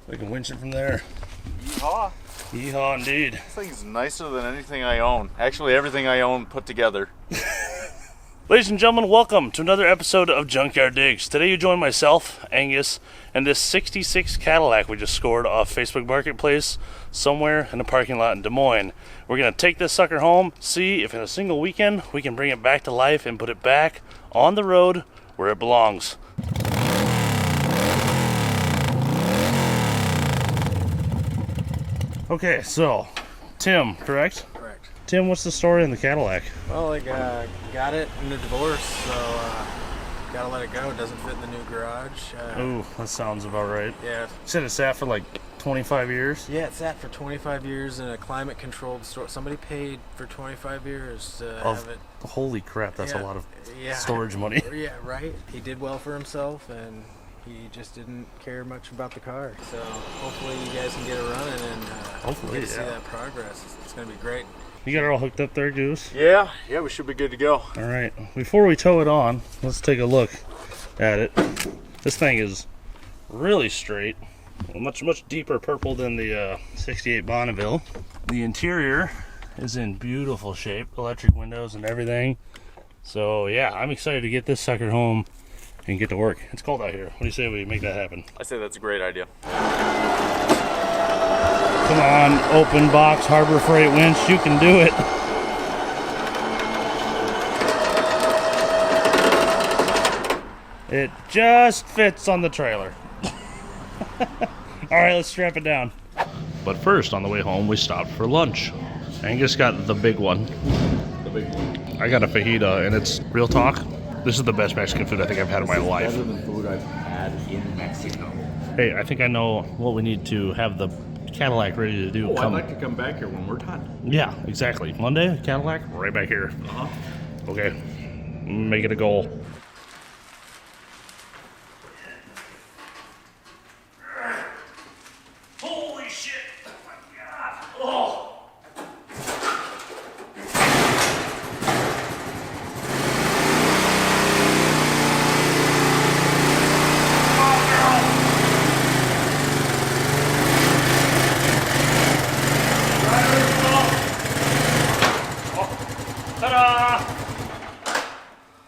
We can winch it from there. Yeehaw. Yeehaw indeed. This thing's nicer than anything I own. Actually, everything I own put together. Ladies and gentlemen, welcome to another episode of Junkyard Digs. Today you join myself, Angus, and this 66 Cadillac we just scored off Facebook Marketplace somewhere in a parking lot in Des Moines. We're going to take this sucker home, see if in a single weekend we can bring it back to life and put it back on the road where it belongs. Okay, so, Tim, correct? Correct. Tim, what's the story in the Cadillac? Well, got it in a divorce, so gotta let it go. It doesn't fit in the new garage. Ooh, that sounds about right. Yeah. You said it sat for like 25 years? Yeah, it sat for 25 years in a climate-controlled store. Somebody paid for 25 years to have it. Holy crap, that's a lot of Yeah. storage money. Yeah, right. He did well for himself, and he just didn't care much about the car. So hopefully you guys can get it running and Hopefully, get to see that progress. It's going to be great. You got it all hooked up there, Goose? Yeah, we should be good to go. All right. Before we tow it on, let's take a look at it. This thing is really straight. Much deeper purple than the 68 Bonneville. The interior is in beautiful shape. Electric windows and everything. So, yeah, I'm excited to get this sucker home and get to work. It's cold out here. What do you say we make that happen? I say that's a great idea. Come on, open box, Harbor Freight winch, you can do it. It just fits on the trailer. All right, let's strap it down. But first, on the way home, we stopped for lunch. Angus got the big one. The big one. I got a fajita, and it's real talk. This is the best Mexican food I think I've had in my life. Better than food I've had in Mexico. Hey, I think I know what we need to have the Cadillac ready to do. I'd like to come back here when we're done. Yeah, exactly. Monday, Cadillac, right back here. Uh-huh. Okay, make it a goal. Holy shit! Oh my god! Oh!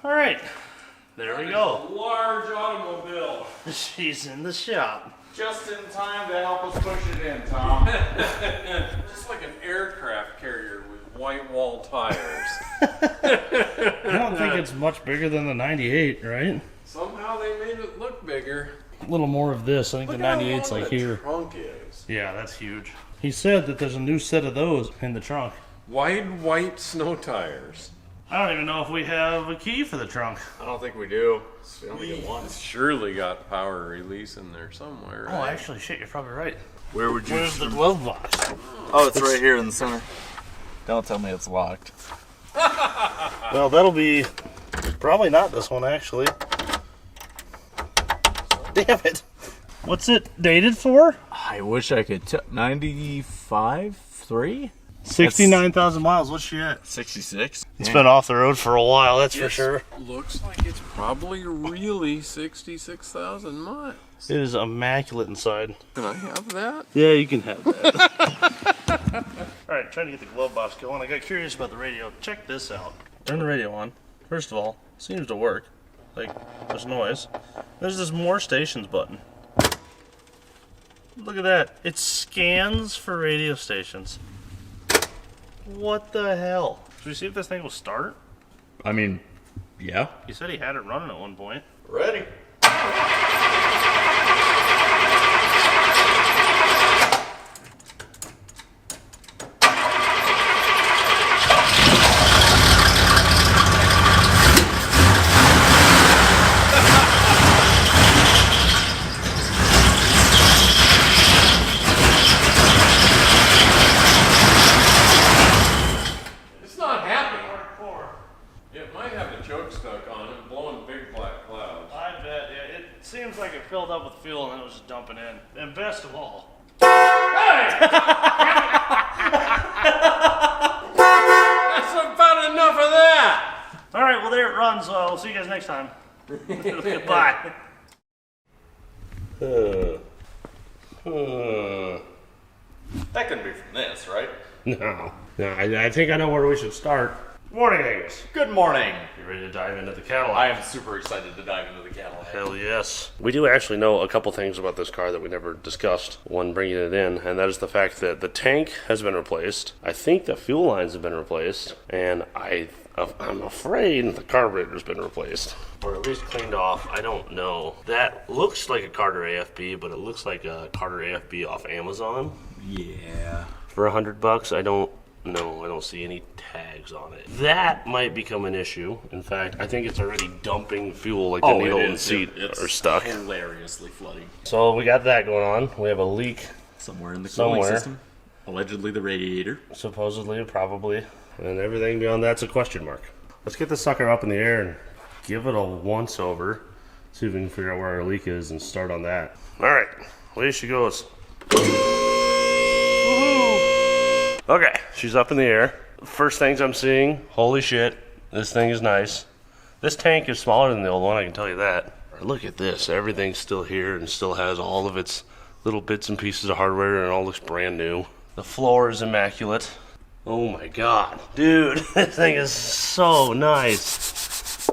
Alright, there we go. Large automobile. She's in the shop. Just in time to help us push it in, Tom. Just like an aircraft carrier with white wall tires. I don't think it's much bigger than the 98, right? Somehow they made it look bigger. A little more of this. I think Look the how 98's long like the here. trunk is. Yeah, that's huge. He said that there's a new set of those in the trunk. Wide white snow tires. I don't even know if we have a key for the trunk. I don't think we do. We only get one. Surely got power release in there somewhere. Oh, right? actually, shit, you're probably right. Where would you? Where's the glove box? Oh, it's right here in the center. Don't tell me it's locked. Well, that'll be probably not this one, actually. Damn it. What's it dated for? I wish I could. 95, 3, 69,000 miles. What's she at? 66. It's been off the road for a while, that's for sure. Looks like it's probably really 66,000 miles. It is immaculate inside. Can I have that? Yeah, you can have that. Alright, trying to get the glove box going. I got curious about the radio. Check this out. Turn the radio on. First of all, seems to work. Like, there's noise. There's this more stations button. Look at that. It scans for radio stations. What the hell? Should we see if this thing will start? I mean, yeah. He said he had it running at one point. Ready. It's not happy. It might have a choke stuck on it, blowing big black clouds. I bet. Yeah, it seems like it filled up with fuel and then it was just dumping in. And best of all. Hey! That's about enough of that! Alright, well there it runs. We'll see you guys next time. Goodbye. That couldn't be from this, right? No. I think I know where we should start. Good morning, Ames. Good morning. You ready to dive into the Cadillac? I am super excited to dive into the Cadillac. Hell yes. We do actually know a couple things about this car that we never discussed when bringing it in, and that is the fact that the tank has been replaced. I think the fuel lines have been replaced, and I'm afraid the carburetor's been replaced. Or at least cleaned off. I don't know. That looks like a Carter AFB, but it looks like a Carter AFB off Amazon. Yeah. For $100, I don't see any tags on it. That might become an issue. In fact, I think it's already dumping fuel, like the needle and seat are stuck. Hilariously flooding. So we got that going on. We have a leak Somewhere in the cooling system. Allegedly the radiator. supposedly, probably, and everything beyond that's a question mark. Let's get this sucker up in the air and give it a once over. See if we can figure out where our leak is and start on that. All right, away she goes. Okay, she's up in the air. First things I'm seeing, holy shit, this thing is nice. This tank is smaller than the old one, I can tell you that. Look at this, everything's still here and still has all of its little bits and pieces of hardware and it all looks brand new. The floor is immaculate. Oh my god, dude, this thing is so nice.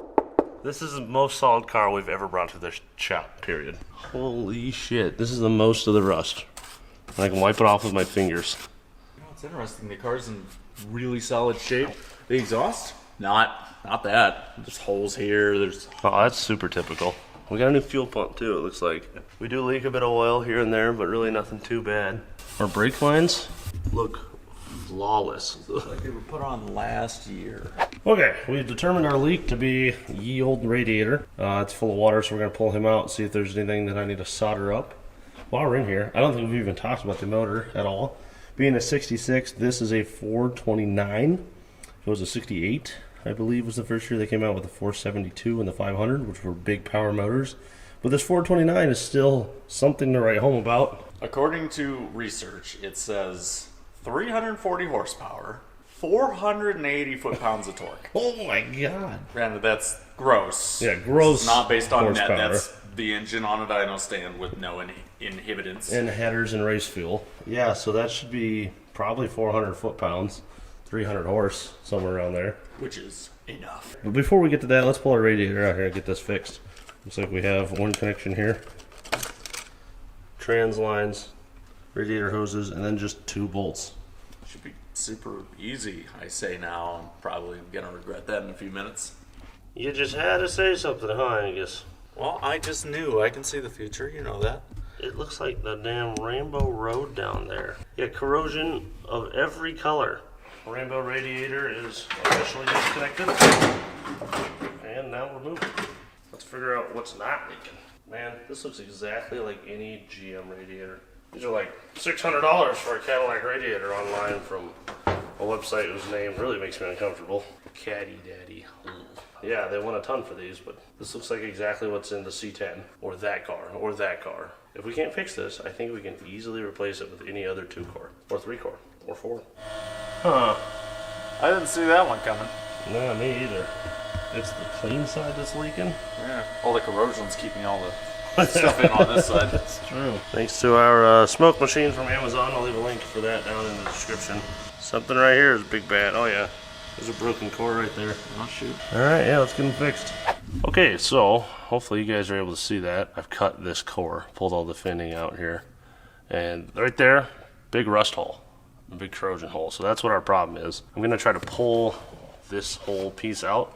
This is the most solid car we've ever brought to the shop, period. Holy shit, this is the most of the rust. I can wipe it off with my fingers. It's interesting. The car's in really solid shape. The exhaust, not that. There's holes here. There's Oh, that's super typical. We got a new fuel pump too, it looks like. We do leak a bit of oil here and there, but really nothing too bad. Our brake lines look flawless. like they were put on last year. Okay, we've determined our leak to be ye old radiator. It's full of water, so we're going to pull him out, see if there's anything that I need to solder up. While we're in here, I don't think we've even talked about the motor at all. Being a 66, this is a 429. It was a 68, I believe, was the first year they came out with the 472 and the 500, which were big power motors. But this 429 is still something to write home about. According to research, it says 340 horsepower, 480 foot-pounds of torque. Oh my god. Granted, that's gross. Yeah, gross. It's not based on net. horsepower. That's the engine on a dyno stand with no inhibitants. And headers and race fuel. Yeah, so that should be probably 400 foot-pounds, 300 horse, somewhere around there. Which is enough. But before we get to that, let's pull our radiator out here and get this fixed. Looks like we have one connection here. Trans lines, radiator hoses, and then just 2 bolts. Should be super easy, I say now. I'm probably going to regret that in a few minutes. You just had to say something, huh, Angus? Well, I just knew. I can see the future. You know that. It looks like the damn Rainbow Road down there. Yeah, corrosion of every color. Rainbow radiator is officially disconnected. And now we're moving. Let's figure out what's not leaking. Man, this looks exactly like any GM radiator. These are like $600 for a Cadillac radiator online from a website whose name really makes me uncomfortable. Caddy Daddy. Yeah, they want a ton for these, but this looks like exactly what's in the C10, or that car, or that car. If we can't fix this, I think we can easily replace it with any other 2-core, or 3-core, or 4. Huh. I didn't see that one coming. No, me either. It's the clean side that's leaking. Yeah. All the corrosion's keeping all the stuff in on this side. That's true. Thanks to our smoke machine from Amazon. I'll leave a link for that down in the description. Something right here is big bad. Oh yeah. There's a broken core right there. Oh shoot. Alright, yeah, let's get them fixed. Okay, so hopefully you guys are able to see that. I've cut this core, pulled all the fending out here. And right there, big rust hole, a big corrosion hole. So that's what our problem is. I'm gonna try to pull this whole piece out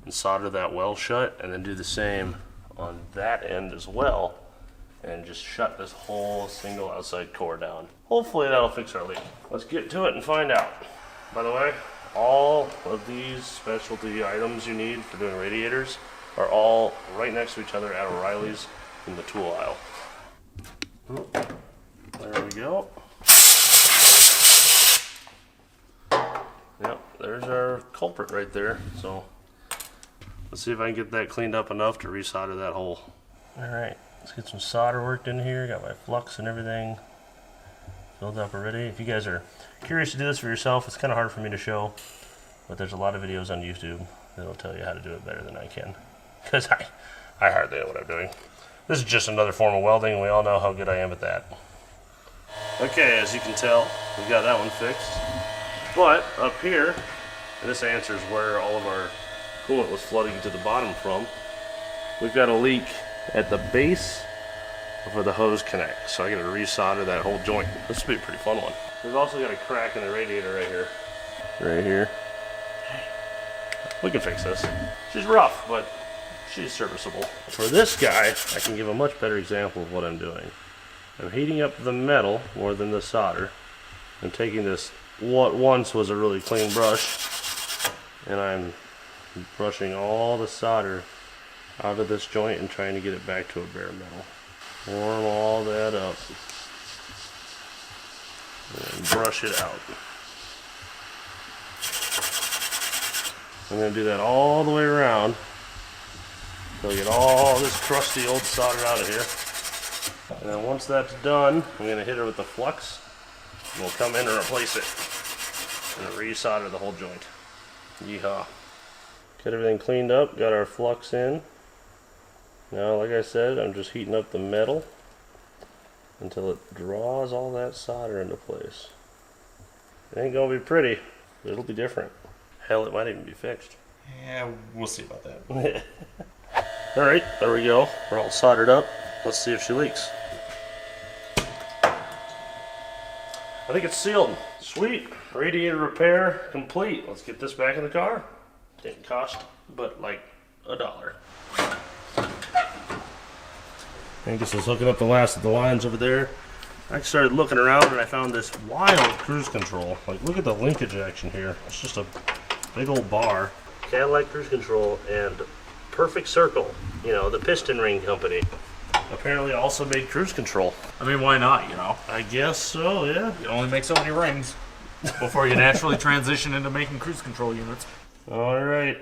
and solder that well shut, and then do the same on that end as well, and just shut this whole single outside core down. Hopefully that'll fix our leak. Let's get to it and find out. By the way, all of these specialty items you need for doing radiators are all right next to each other at O'Reilly's in the tool aisle. There we go. Yep, there's our culprit right there. So let's see if I can get that cleaned up enough to resolder that hole. Alright, let's get some solder worked in here. Got my flux and everything filled up already. If you guys are curious to do this for yourself, it's kind of hard for me to show, but there's a lot of videos on YouTube that'll tell you how to do it better than I can, because I hardly know what I'm doing. This is just another form of welding, and we all know how good I am at that. Okay, as you can tell, we got that one fixed. But up here, and this answers where all of our coolant was flooding to the bottom from, we've got a leak at the base of where the hose connects. So I gotta resolder that whole joint. This will be a pretty fun one. We've also got a crack in the radiator right here. Right here. We can fix this. She's rough, but she's serviceable. For this guy, I can give a much better example of what I'm doing. I'm heating up the metal more than the solder. I'm taking this, what once was a really clean brush, and I'm brushing all the solder out of this joint and trying to get it back to a bare metal. Warm all that up and brush it out. I'm going to do that all the way around until I get all this crusty old solder out of here. And then once that's done, I'm going to hit it with the flux, and we'll come in and replace it and re-solder the whole joint. Yeehaw. Get everything cleaned up, got our flux in. Now, like I said, I'm just heating up the metal until it draws all that solder into place. It ain't gonna be pretty, but it'll be different. Hell, it might even be fixed. Yeah, we'll see about that. Alright, there we go. We're all soldered up. Let's see if she leaks. I think it's sealed. Sweet. Radiator repair complete. Let's get this back in the car. Didn't cost but like $1. I guess I was hooking up the last of the lines over there. I started looking around and I found this wild cruise control. Like, look at the linkage action here. It's just a big old bar. Cadillac cruise control and Perfect Circle, you know, the piston ring company, apparently also made cruise control. I mean, why not, you know? I guess so, yeah. You only make so many rings before you naturally transition into making cruise control units. Alright,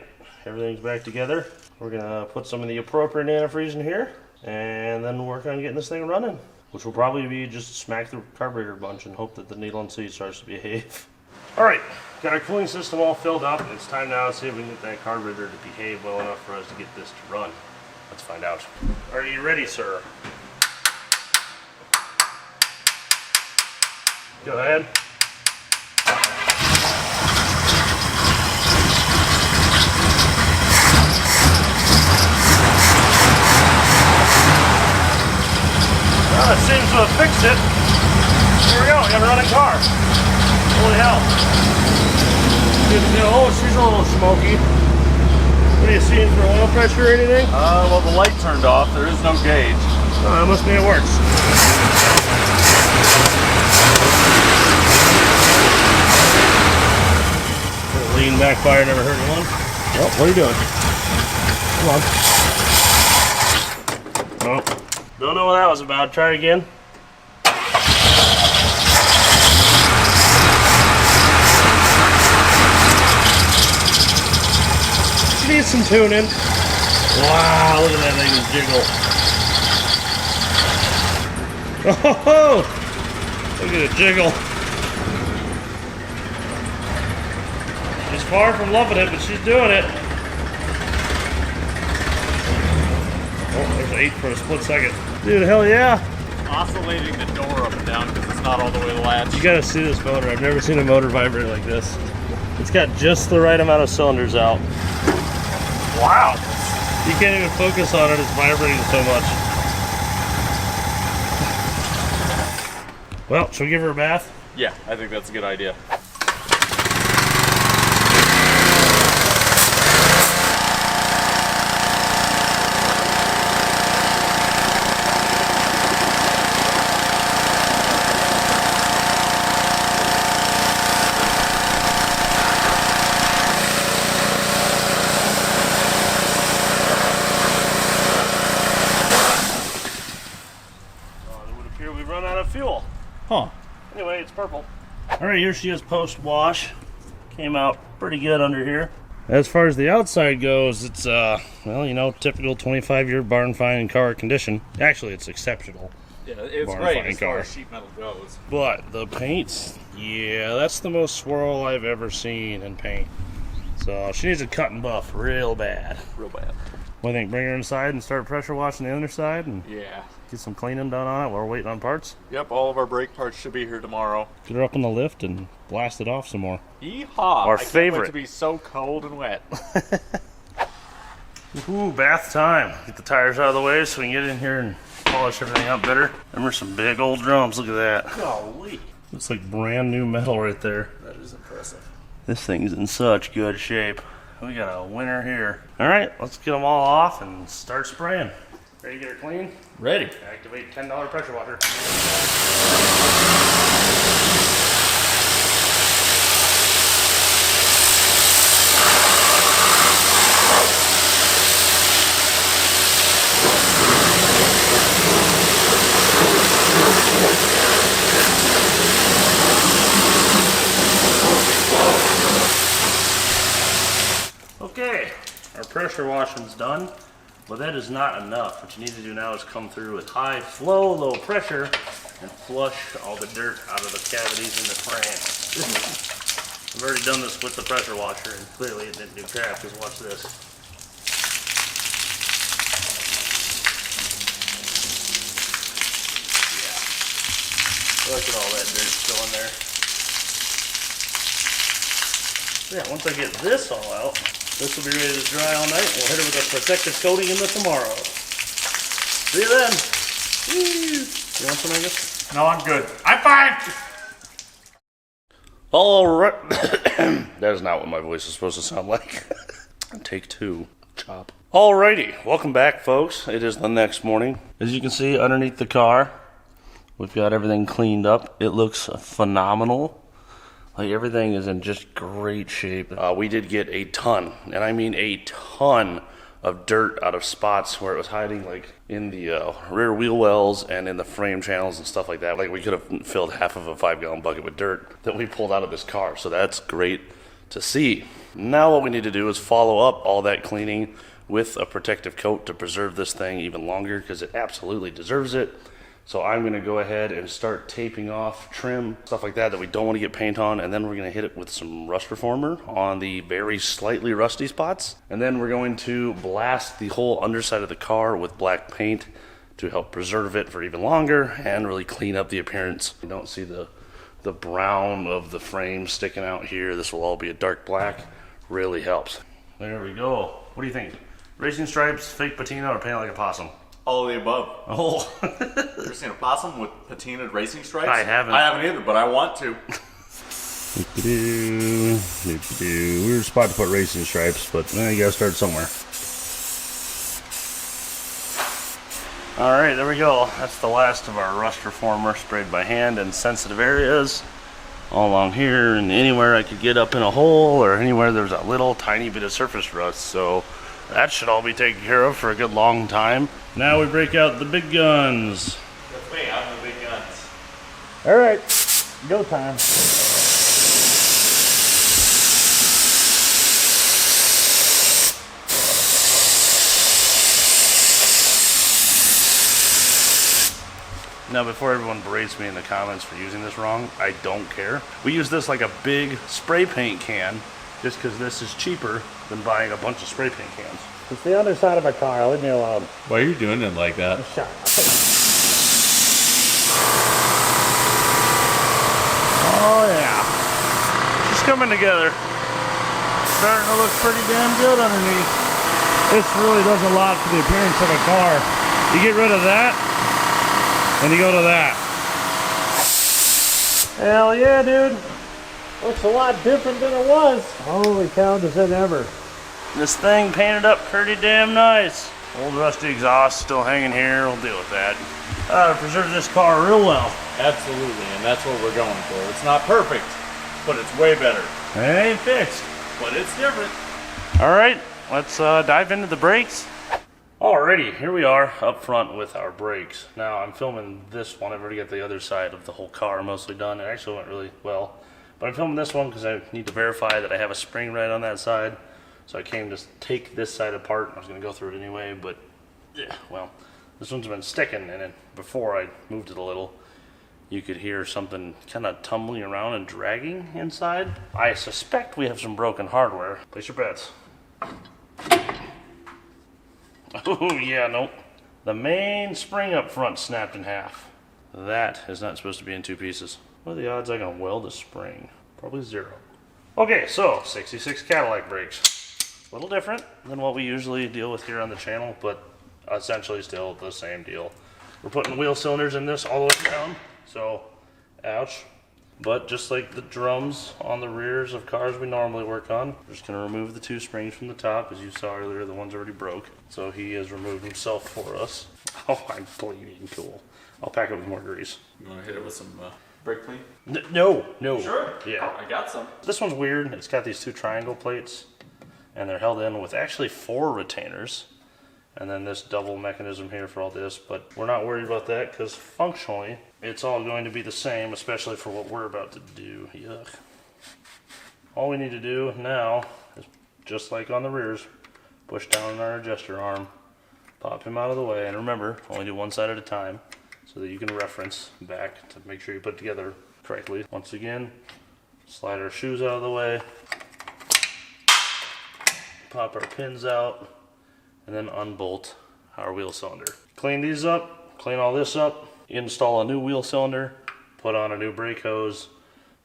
everything's back together. We're gonna put some of the appropriate antifreeze in here and then work on getting this thing running, which will probably be just smack the carburetor a bunch and hope that the needle and seat starts to behave. Alright, got our cooling system all filled up. It's time now to see if we can get that carburetor to behave well enough for us to get this to run. Let's find out. Are you ready, sir? Go ahead. Well, it seems to have fixed it. Here we go, we have a running car. Holy hell. Good to go. Oh, she's a little smoky. What are you seeing for oil pressure or anything? Well, the light turned off. There is no gauge. Oh, that must mean it works. Lean backfire never hurt anyone. Well, what are you doing? Come on. Oh. Don't know what that was about. Try again. She needs some tuning. Wow, look at that thing jiggle. Oh, look at it jiggle. She's far from loving it, but she's doing it. Oh, there's an 8 for a split second. Dude, hell yeah. Oscillating the door up and down because it's not all the way latched. You gotta see this motor. I've never seen a motor vibrate like this. It's got just the right amount of cylinders out. Wow. You can't even focus on it. It's vibrating so much. Well, should we give her a bath? Yeah, I think that's a good idea. Fuel. Huh. Anyway, it's purple. Alright, here she is post-wash. Came out pretty good under here. As far as the outside goes, it's, well, you know, typical 25-year barn find car condition. Actually, it's exceptional. Yeah, it's barn great find as far car. as sheet metal goes. But the paint, yeah, that's the most swirl I've ever seen in paint. So she needs a cut and buff real bad. Real bad. What do you think? Bring her inside and start pressure washing the underside and Yeah. Get some cleaning done on it while we're waiting on parts. Yep, all of our brake parts should be here tomorrow. Get her up on the lift and blast it off some more. Yeehaw! Our I can't favorite. wait to be so cold and wet. Ooh, bath time. Get the tires out of the way so we can get in here and polish everything up better. Remember some big old drums. Look at that. Golly. Looks like brand new metal right there. That is impressive. This thing's in such good shape. We got a winner here. All right, let's get them all off and start spraying. Ready to get her clean? Ready. Activate $10 pressure washer. Okay, our pressure washing's done, but that is not enough. What you need to do now is come through with high flow, low pressure, and flush all the dirt out of the cavities in the frame. I've already done this with the pressure washer, and clearly it didn't do crap. Just watch this. Yeah. Look at all that dirt still in there. Yeah, once I get this all out, this will be ready to dry all night. We'll hit it with a protective coating in the tomorrow. See you then. Woo. You want some, Angus? No, I'm good. I'm fine! All right. That is not what my voice is supposed to sound like. Take two. Chop. Alrighty. Welcome back, folks. It is the next morning. As you can see underneath the car, we've got everything cleaned up. It looks phenomenal. Like, everything is in just great shape. We did get a ton, and I mean a ton, of dirt out of spots where it was hiding, like in the rear wheel wells and in the frame channels and stuff like that. Like, we could have filled half of a 5-gallon bucket with dirt that we pulled out of this car. So that's great to see. Now what we need to do is follow up all that cleaning with a protective coat to preserve this thing even longer, because it absolutely deserves it. So I'm going to go ahead and start taping off trim, stuff like that we don't want to get paint on, and then we're going to hit it with some rust reformer on the very slightly rusty spots. And then we're going to blast the whole underside of the car with black paint to help preserve it for even longer and really clean up the appearance. You don't see the brown of the frame sticking out here. This will all be a dark black. Really helps. There we go. What do you think? Racing stripes, fake patina, or paint like a possum? All of the above. Oh. You ever seen a possum with patinaed racing stripes? I haven't. I haven't either, but I want to. We were supposed to put racing stripes, but you gotta start somewhere. Alright, there we go. That's the last of our rust reformer sprayed by hand in sensitive areas. All along here and anywhere I could get up in a hole or anywhere there's a little tiny bit of surface rust. So that should all be taken care of for a good long time. Now we break out the big guns. That's me, I'm the big guns. Alright, go time. Now, before everyone berates me in the comments for using this wrong, I don't care. We use this like a big spray paint can, just because this is cheaper than buying a bunch of spray paint cans. It's the underside of a car. Leave me alone. Why are you doing it like that? Shut up. Oh, yeah. It's coming together. Starting to look pretty damn good underneath. This really does a lot for the appearance of a car. You get rid of that, and you go to that. Hell yeah, dude. Looks a lot different than it was. Holy cow, does it ever. This thing painted up pretty damn nice. Old rusty exhaust still hanging here. We'll deal with that. Preserve this car real well. Absolutely, and that's what we're going for. It's not perfect, but it's way better. It ain't fixed. But it's different. Alright, let's dive into the brakes. Alrighty, here we are up front with our brakes. Now I'm filming this one. I've already got the other side of the whole car mostly done. It actually went really well. But I'm filming this one because I need to verify that I have a spring right on that side. So I came to take this side apart. I was going to go through it anyway, but yeah, well, this one's been sticking, and before I moved it a little, you could hear something kind of tumbling around and dragging inside. I suspect we have some broken hardware. Place your bets. Oh yeah, nope. The main spring up front snapped in half. That is not supposed to be in two pieces. What are the odds I can weld a spring? Probably 0. Okay, so 66 Cadillac brakes. A little different than what we usually deal with here on the channel, but essentially still the same deal. We're putting wheel cylinders in this all the way down, so ouch. But just like the drums on the rears of cars we normally work on, we're just going to remove the 2 springs from the top. As you saw earlier, the one's already broke. So he has removed himself for us. Oh, I'm bleeding. Cool. I'll pack it with more grease. You want to hit it with some brake clean? No. Sure. Yeah. I got some. This one's weird. It's got these 2 triangle plates, and they're held in with actually 4 retainers. And then this double mechanism here for all this, but we're not worried about that because functionally it's all going to be the same, especially for what we're about to do. Yuck. All we need to do now is, just like on the rears, push down on our adjuster arm, pop him out of the way, and remember, only do one side at a time so that you can reference back to make sure you put it together correctly. Once again, slide our shoes out of the way, pop our pins out, and then unbolt our wheel cylinder. Clean these up, clean all this up, install a new wheel cylinder, put on a new brake hose,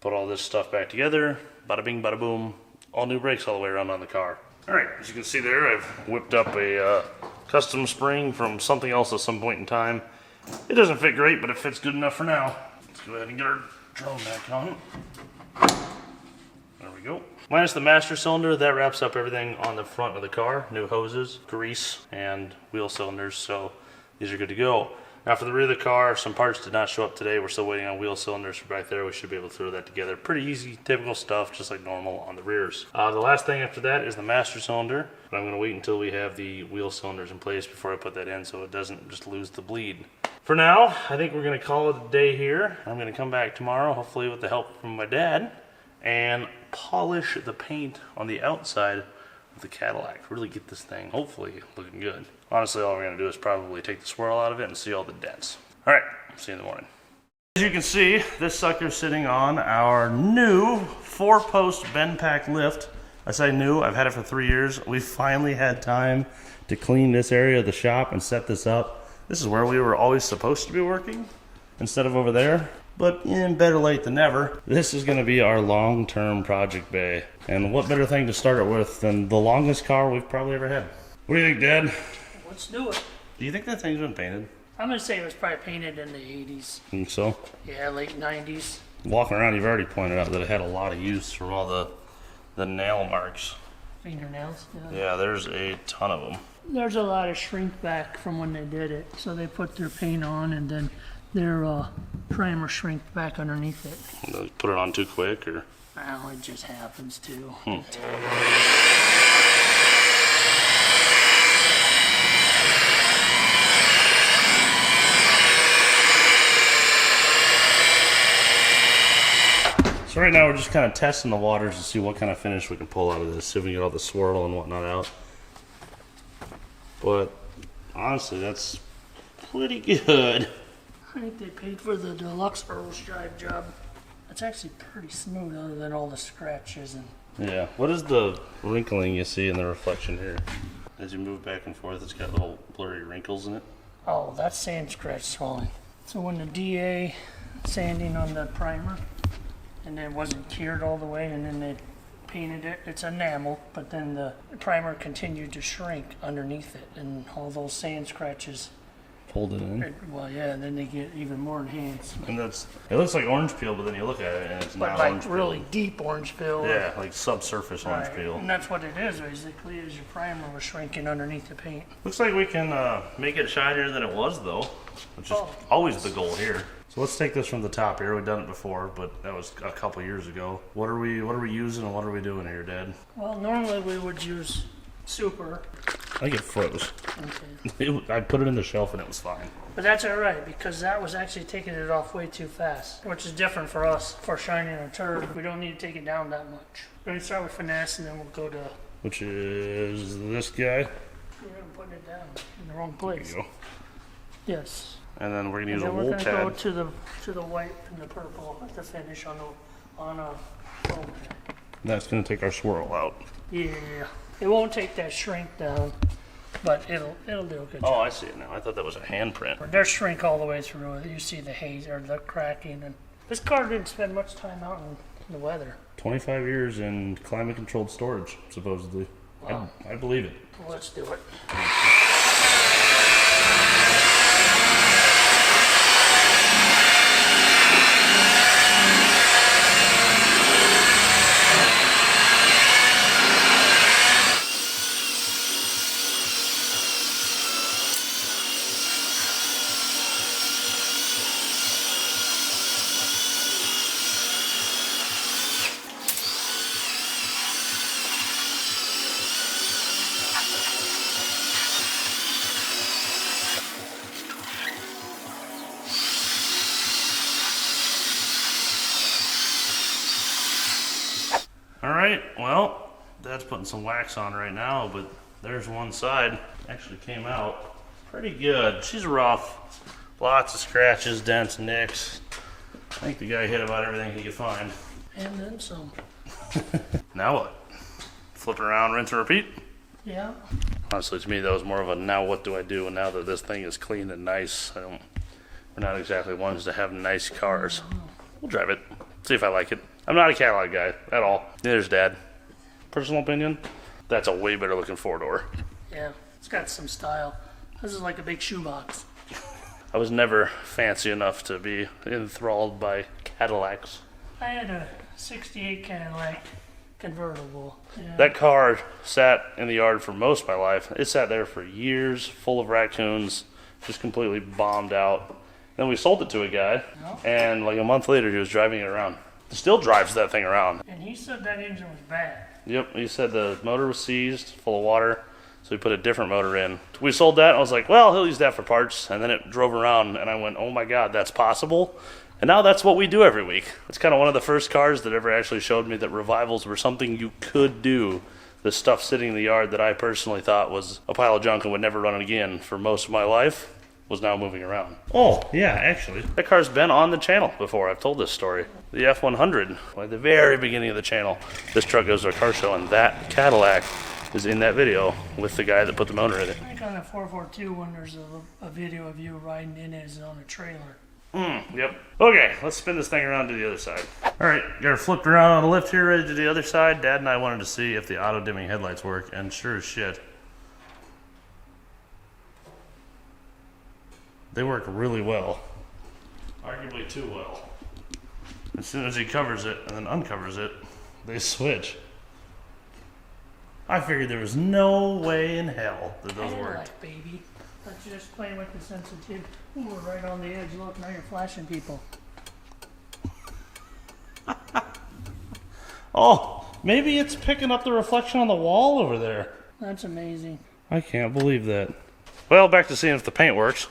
put all this stuff back together, bada bing, bada boom, all new brakes all the way around on the car. All right, as you can see there, I've whipped up a custom spring from something else at some point in time. It doesn't fit great, but it fits good enough for now. Let's go ahead and get our drum back on. There we go. Minus the master cylinder, that wraps up everything on the front of the car. New hoses, grease, and wheel cylinders, so these are good to go. Now for the rear of the car, some parts did not show up today. We're still waiting on wheel cylinders for back there. We should be able to throw that together. Pretty easy, typical stuff, just like normal on the rears. The last thing after that is the master cylinder, but I'm going to wait until we have the wheel cylinders in place before I put that in so it doesn't just lose the bleed. For now, I think we're going to call it a day here. I'm going to come back tomorrow, hopefully with the help from my dad, and polish the paint on the outside of the Cadillac. Really get this thing, hopefully, looking good. Honestly, all we're going to do is probably take the swirl out of it and see all the dents. All right, see you in the morning. As you can see, this sucker's sitting on our new 4-post bend pack lift. I say new, I've had it for 3 years. We finally had time to clean this area of the shop and set this up. This is where we were always supposed to be working instead of over there. But better late than never. This is going to be our long-term project bay. And what better thing to start it with than the longest car we've probably ever had. What do you think, Dad? Let's do it. Do you think that thing's been painted? I'm going to say it was probably painted in the 80s. Think so? Yeah, late 90s. Walking around, you've already pointed out that it had a lot of use from all the nail marks. Fingernails. Yeah, there's a ton of them. There's a lot of shrink back from when they did it. So they put their paint on and then their primer shrinked back underneath it. They put it on too quick, or? Well, it just happens to. So right now we're just kind of testing the waters to see what kind of finish we can pull out of this, see if we can get all the swirl and whatnot out. But honestly, that's pretty good. I think they paid for the deluxe Earl's Drive job. It's actually pretty smooth other than all the scratches and... Yeah, what is the wrinkling you see in the reflection here? As you move back and forth, it's got little blurry wrinkles in it. Oh, that's sand scratch swelling. So when the DA sanding on the primer and it wasn't cured all the way and then they painted it, it's enamel, but then the primer continued to shrink underneath it and all those sand scratches. Pulled it in. Well, yeah, and then they get even more enhanced. And it looks like orange peel, but then you look at it and it's But not like orange peel. really deep orange peel. Yeah, like subsurface orange Right. peel. And that's what it is basically, is your primer was shrinking underneath the paint. Looks like we can make it shinier than it was though, which is always the goal here. So let's take this from the top here. We've done it before, but that was a couple years ago. What are we using and what are we doing here, Dad? Well, normally we would use super. I think it froze. Okay. I put it in the shelf and it was fine. But that's all right, because that was actually taking it off way too fast, which is different for us for shining a turd. We don't need to take it down that much. We're going to start with finesse and then we'll go to... Which is this guy. You're putting it down in the wrong place. There you go. Yes. And then we're gonna use And a then we're wool going to go pad. to the white and the purple at the finish on a foam pad. That's gonna take our swirl out. Yeah. It won't take that shrink down. but it'll do a good Oh, job. I see it now. I thought that was a handprint. There's shrink all the way through. You see the haze or the cracking, and this car didn't spend much time out in the weather. 25 years in climate-controlled storage, supposedly. Wow. I believe it. Well, let's do it. Alright, well, Dad's putting some wax on right now, but there's one side. Actually came out pretty good. She's rough. Lots of scratches, dents, nicks. I think the guy hit about everything he could find. And then some. Now what? Flip it around, rinse and repeat? Yeah. Honestly, to me, that was more of a now what do I do? And now that this thing is clean and nice, we're not exactly ones to have nice cars. We'll drive it, see if I like it. I'm not a Cadillac guy at all. Neither's Dad. Personal opinion, that's a way better looking four-door. Yeah. It's got some style. This is like a big shoebox. I was never fancy enough to be enthralled by Cadillacs. I had a 68 Cadillac convertible. Yeah. That car sat in the yard for most of my life. It sat there for years, full of raccoons, just completely bombed out. Then we sold it to a guy, and like a month later, he was driving it around. Still drives that thing around. And he said that engine was bad. Yep, he said the motor was seized, full of water, so we put a different motor in. We sold that, and I was like, well, he'll use that for parts. And then it drove around, and I went, oh my God, that's possible? And now that's what we do every week. It's kind of one of the first cars that ever actually showed me that revivals were something you could do. The stuff sitting in the yard that I personally thought was a pile of junk and would never run again for most of my life was now moving around. Oh, yeah, actually. That car's been on the channel before. I've told this story. The F100, at the very beginning of the channel. This truck goes to a car show, and that Cadillac is in that video with the guy that put the motor in it. I think on the 442 when there's a video of you riding in it is on a trailer. Yep. Okay, let's spin this thing around to the other side. Alright, got her flipped around on the lift here, ready to the other side. Dad and I wanted to see if the auto-dimming headlights work, and sure as shit, they work really well. Arguably too well. As soon as he covers it and then uncovers it, they switch. I figured there was no way in hell that those worked. Cadillac, baby. Let's just play with the sensitivity. Ooh, we're right on the edge. Look, now you're flashing people. Oh, maybe it's picking up the reflection on the wall over there. That's amazing. I can't believe that. Well, back to seeing if the paint works.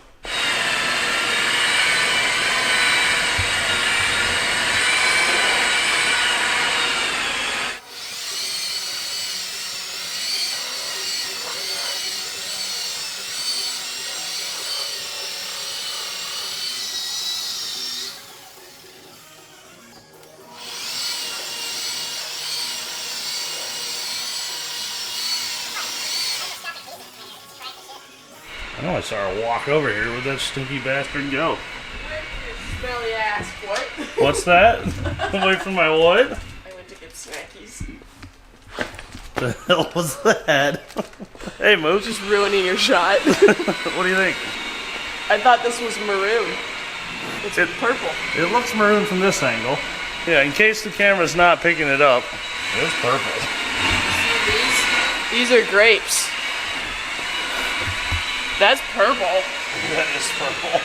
I know I saw her walk over here. Where'd that stinky bastard go? Smelly ass, what? What's that? Away from my what? I went to get snackies. The hell was that? Hey, Mook. Just ruining your shot. What do you think? I thought this was maroon. It's purple. It looks maroon from this angle. Yeah, in case the camera's not picking it up, it's purple. See these? These are grapes. That's purple. That is purple.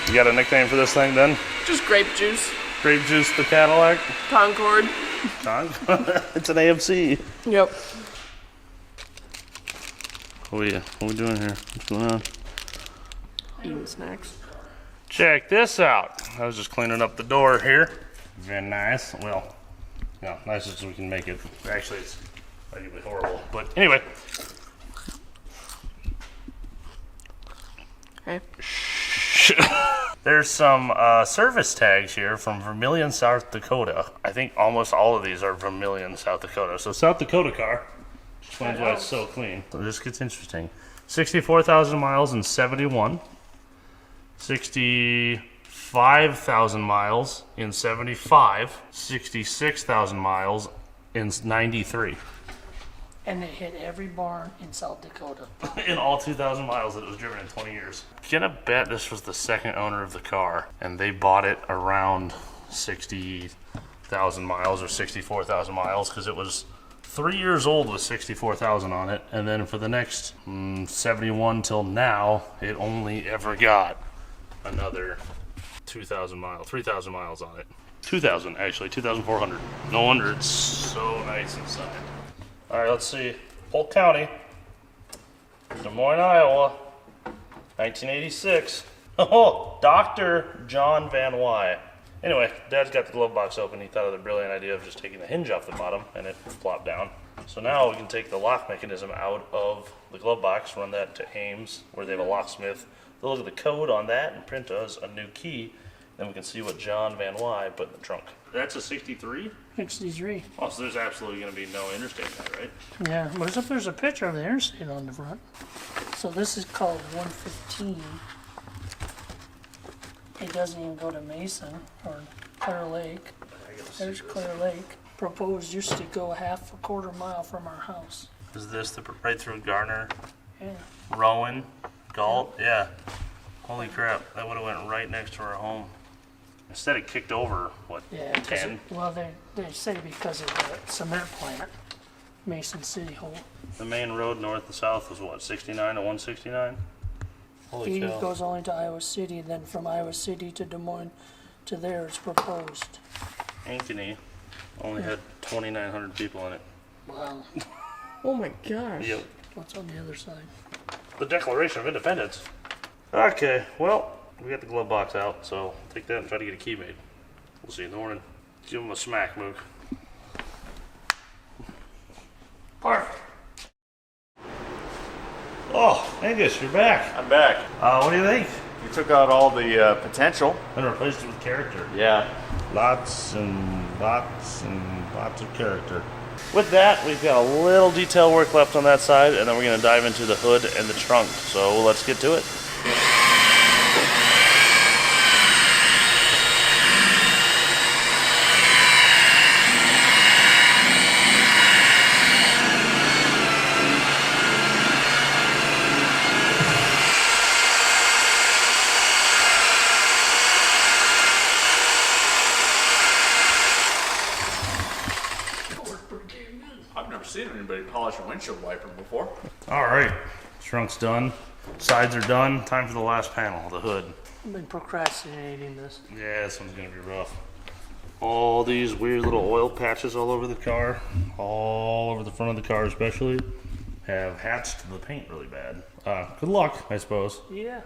You got a nickname for this thing then? Just grape juice. Grape Juice the Cadillac? Concord. It's an AMC. Yep. What are we doing here? What's going on? Eating snacks. Check this out. I was just cleaning up the door here. Very nice. Well, no, nice as we can make it. Actually, it's arguably horrible. But anyway. Okay. There's some service tags here from Vermilion, South Dakota. I think almost all of these are Vermilion, South Dakota. So South Dakota car. Explains why it's so clean. So this gets interesting. 64,000 miles in 71. 65,000 miles in 75. 66,000 miles in 93. And it hit every barn in South Dakota. In all 2,000 miles that it was driven in 20 years. Gonna bet this was the second owner of the car, and they bought it around 60,000 miles or 64,000 miles, because it was 3 years old with 64,000 on it, and then for the next 71 till now, it only ever got another 2,000 miles, 3,000 miles on it. 2,000 actually, 2,400. No wonder it's so nice inside. All right, let's see. Polk County, Des Moines, Iowa, 1986. Oh, Dr. John Van Wy. Anyway, Dad's got the glove box open. He thought of the brilliant idea of just taking the hinge off the bottom, and it flopped down. So now we can take the lock mechanism out of the glove box, run that to Ames, where they have a locksmith. They'll look at the code on that and print us a new key. Then we can see what John Van Wy put in the trunk. That's a 63? 63. Oh, so there's absolutely going to be no interstate in that, right? Yeah, what if there's a picture of the interstate on the front? So this is called 115. It doesn't even go to Mason or Clear Lake. There's Clear Lake. Proposed used to go half a quarter mile from our house. Is this the right through Garner, Yeah. Rowan, Galt? Yeah. Holy crap, that would have went right next to our home. Instead it kicked over, what, Yeah, 'cause 10? well, they say because of the cement plant, Mason City Hall. The main road north to south was what, 69 to 169? Holy 80 cow. goes only to Iowa City, then from Iowa City to Des Moines to there it's proposed. Ankeny only had 2,900 people in it. Wow. Oh my gosh. Yep. What's on the other side? The Declaration of Independence. Okay, well, we got the glove box out, so I'll take that and try to get a key made. We'll see you in the morning. Give him a smack, Mook. Perfect. Oh, Angus, you're back. I'm back. What do you think? You took out all the potential. And replaced it with character. Yeah. Lots and lots and lots of character. With that, we've got a little detail work left on that side, and then we're going to dive into the hood and the trunk. So let's get to it. I've never seen anybody polish a windshield wiper before. All right, trunk's done. Sides are done. Time for the last panel, the hood. I've been procrastinating this. Yeah, this one's gonna be rough. All these weird little oil patches all over the car, all over the front of the car especially, have hatched the paint really bad. Good luck, I suppose. Yeah.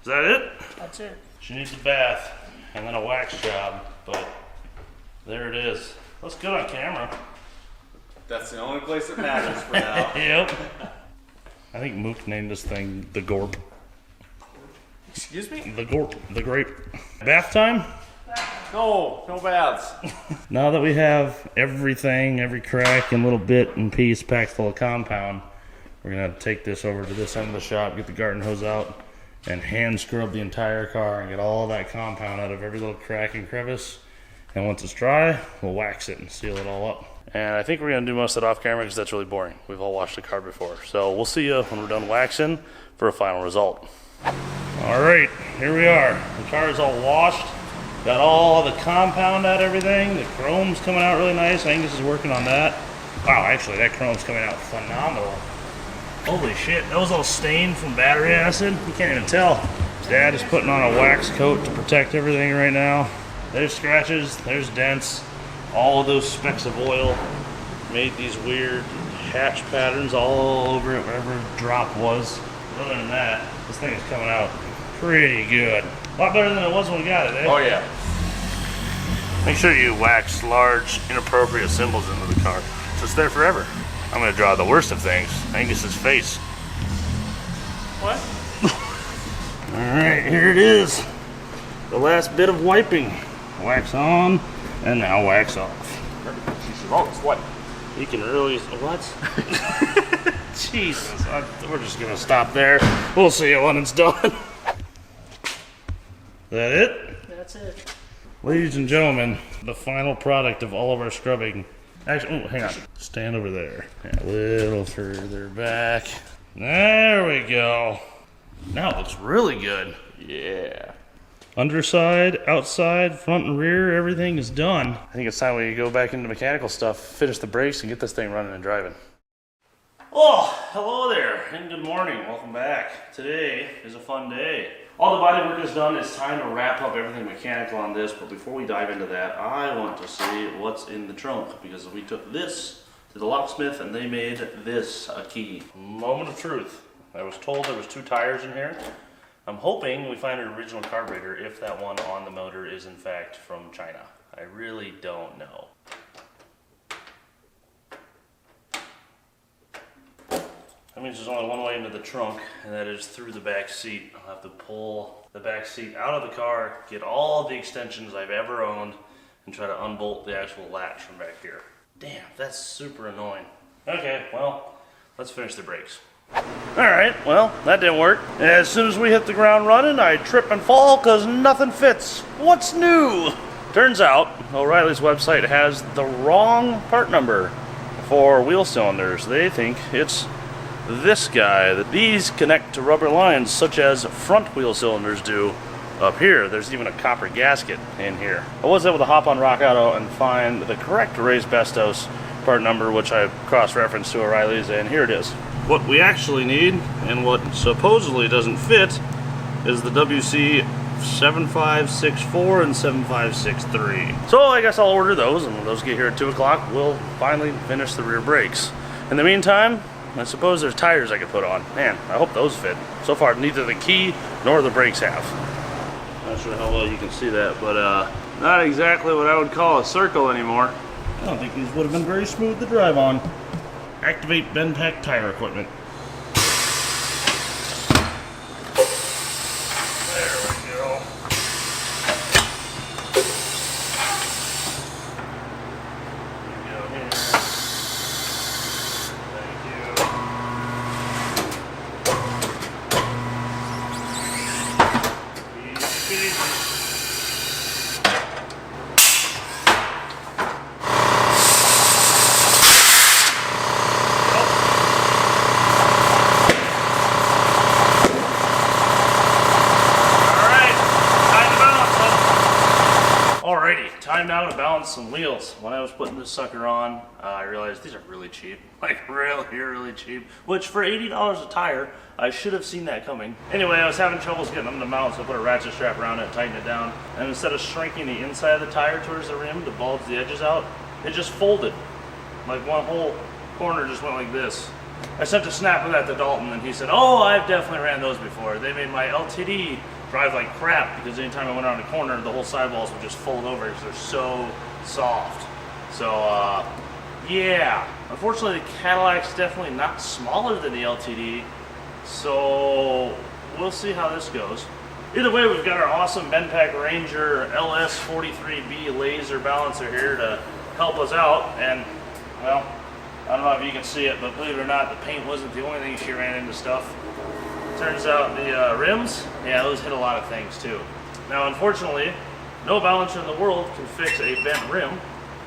Is that it? That's it. She needs a bath and then a wax job, but there it is. Looks good on camera. That's the only place that matters for now. Yep. I think Mook named this thing the Gorp. Excuse me? The Gorp. The Grape. Bath time? No, no baths. Now that we have everything, every crack and little bit and piece packed full of compound, we're going to take this over to this end of the shop, get the garden hose out, and hand scrub the entire car and get all that compound out of every little crack and crevice. And once it's dry, we'll wax it and seal it all up. And I think we're going to do most of it off camera because that's really boring. We've all washed the car before. So we'll see you when we're done waxing for a final result. All right, here we are. The car is all washed. Got all the compound out, everything. The chrome's coming out really nice. Angus is working on that. Wow, actually, that chrome's coming out phenomenal. Holy shit, that was all stained from battery acid. You can't even tell. Dad is putting on a wax coat to protect everything right now. There's scratches, there's dents. All of those specks of oil made these weird hatch patterns all over it, wherever the drop was. other than that, this thing is coming out pretty good. A lot better than it was when we got it, eh? Oh yeah. Make sure you wax large, inappropriate symbols into the car, so it's there forever. I'm gonna draw the worst of things, Angus's face. What? Alright, here it is. The last bit of wiping. Wax on, and now wax off. Oh, it's what? You can really, what? Jesus, we're just gonna stop there. We'll see it when it's done. That it? That's it. Ladies and gentlemen, the final product of all of our scrubbing. Actually, oh, hang on. Stand over there. Yeah, a little further back. There we go. Now it looks really good. Yeah. Underside, outside, front and rear, everything is done. I think it's time we go back into mechanical stuff, finish the brakes, and get this thing running and driving. Oh, hello there, and good morning. Welcome back. Today is a fun day. All the body work is done. It's time to wrap up everything mechanical on this, but before we dive into that, I want to see what's in the trunk, because we took this to the locksmith and they made this a key. Moment of truth. I was told there was 2 tires in here. I'm hoping we find an original carburetor if that one on the motor is in fact from China. I really don't know. That means there's only one way into the trunk, and that is through the back seat. I'll have to pull the back seat out of the car, get all the extensions I've ever owned, and try to unbolt the actual latch from back here. Damn, that's super annoying. Okay, well, let's finish the brakes. Alright, well, that didn't work. As soon as we hit the ground running, I trip and fall because nothing fits. What's new? Turns out, O'Reilly's website has the wrong part number for wheel cylinders. They think it's this guy. That these connect to rubber lines such as front wheel cylinders do up here. There's even a copper gasket in here. I was able to hop on Rock Auto and find the correct raised Bestos part number, which I cross-referenced to O'Reilly's, and here it is. What we actually need, and what supposedly doesn't fit, is the WC 7564 and 7563. So I guess I'll order those, and when those get here at 2 o'clock, we'll finally finish the rear brakes. In the meantime, I suppose there's tires I could put on. Man, I hope those fit. So far, neither the key nor the brakes have. Not sure how well you can see that, but not exactly what I would call a circle anymore. I don't think these would have been very smooth to drive on. Activate Benpack tire equipment. There we go. Here. Thank you. Easy. Time now to balance some wheels. When I was putting this sucker on, I realized these are really cheap. Like really cheap. Which for $80 a tire, I should have seen that coming. Anyway, I was having troubles getting them to mount, so I put a ratchet strap around it, tightened it down, and instead of shrinking the inside of the tire towards the rim to bulge the edges out, it just folded. Like one whole corner just went like this. I sent a snap of that to Dalton, and he said, "Oh, I've definitely ran those before. They made my LTD drive like crap because anytime I went around a corner, the whole sidewalls would just fold over because they're so soft." So, yeah. Unfortunately, the Cadillac's definitely not smaller than the LTD, so we'll see how this goes. Either way, we've got our awesome Benpack Ranger LS43B laser balancer here to help us out, and, well, I don't know if you can see it, but believe it or not, the paint wasn't the only thing she ran into stuff. Turns out the rims, yeah, those hit a lot of things too. Now, unfortunately, no balancer in the world can fix a bent rim,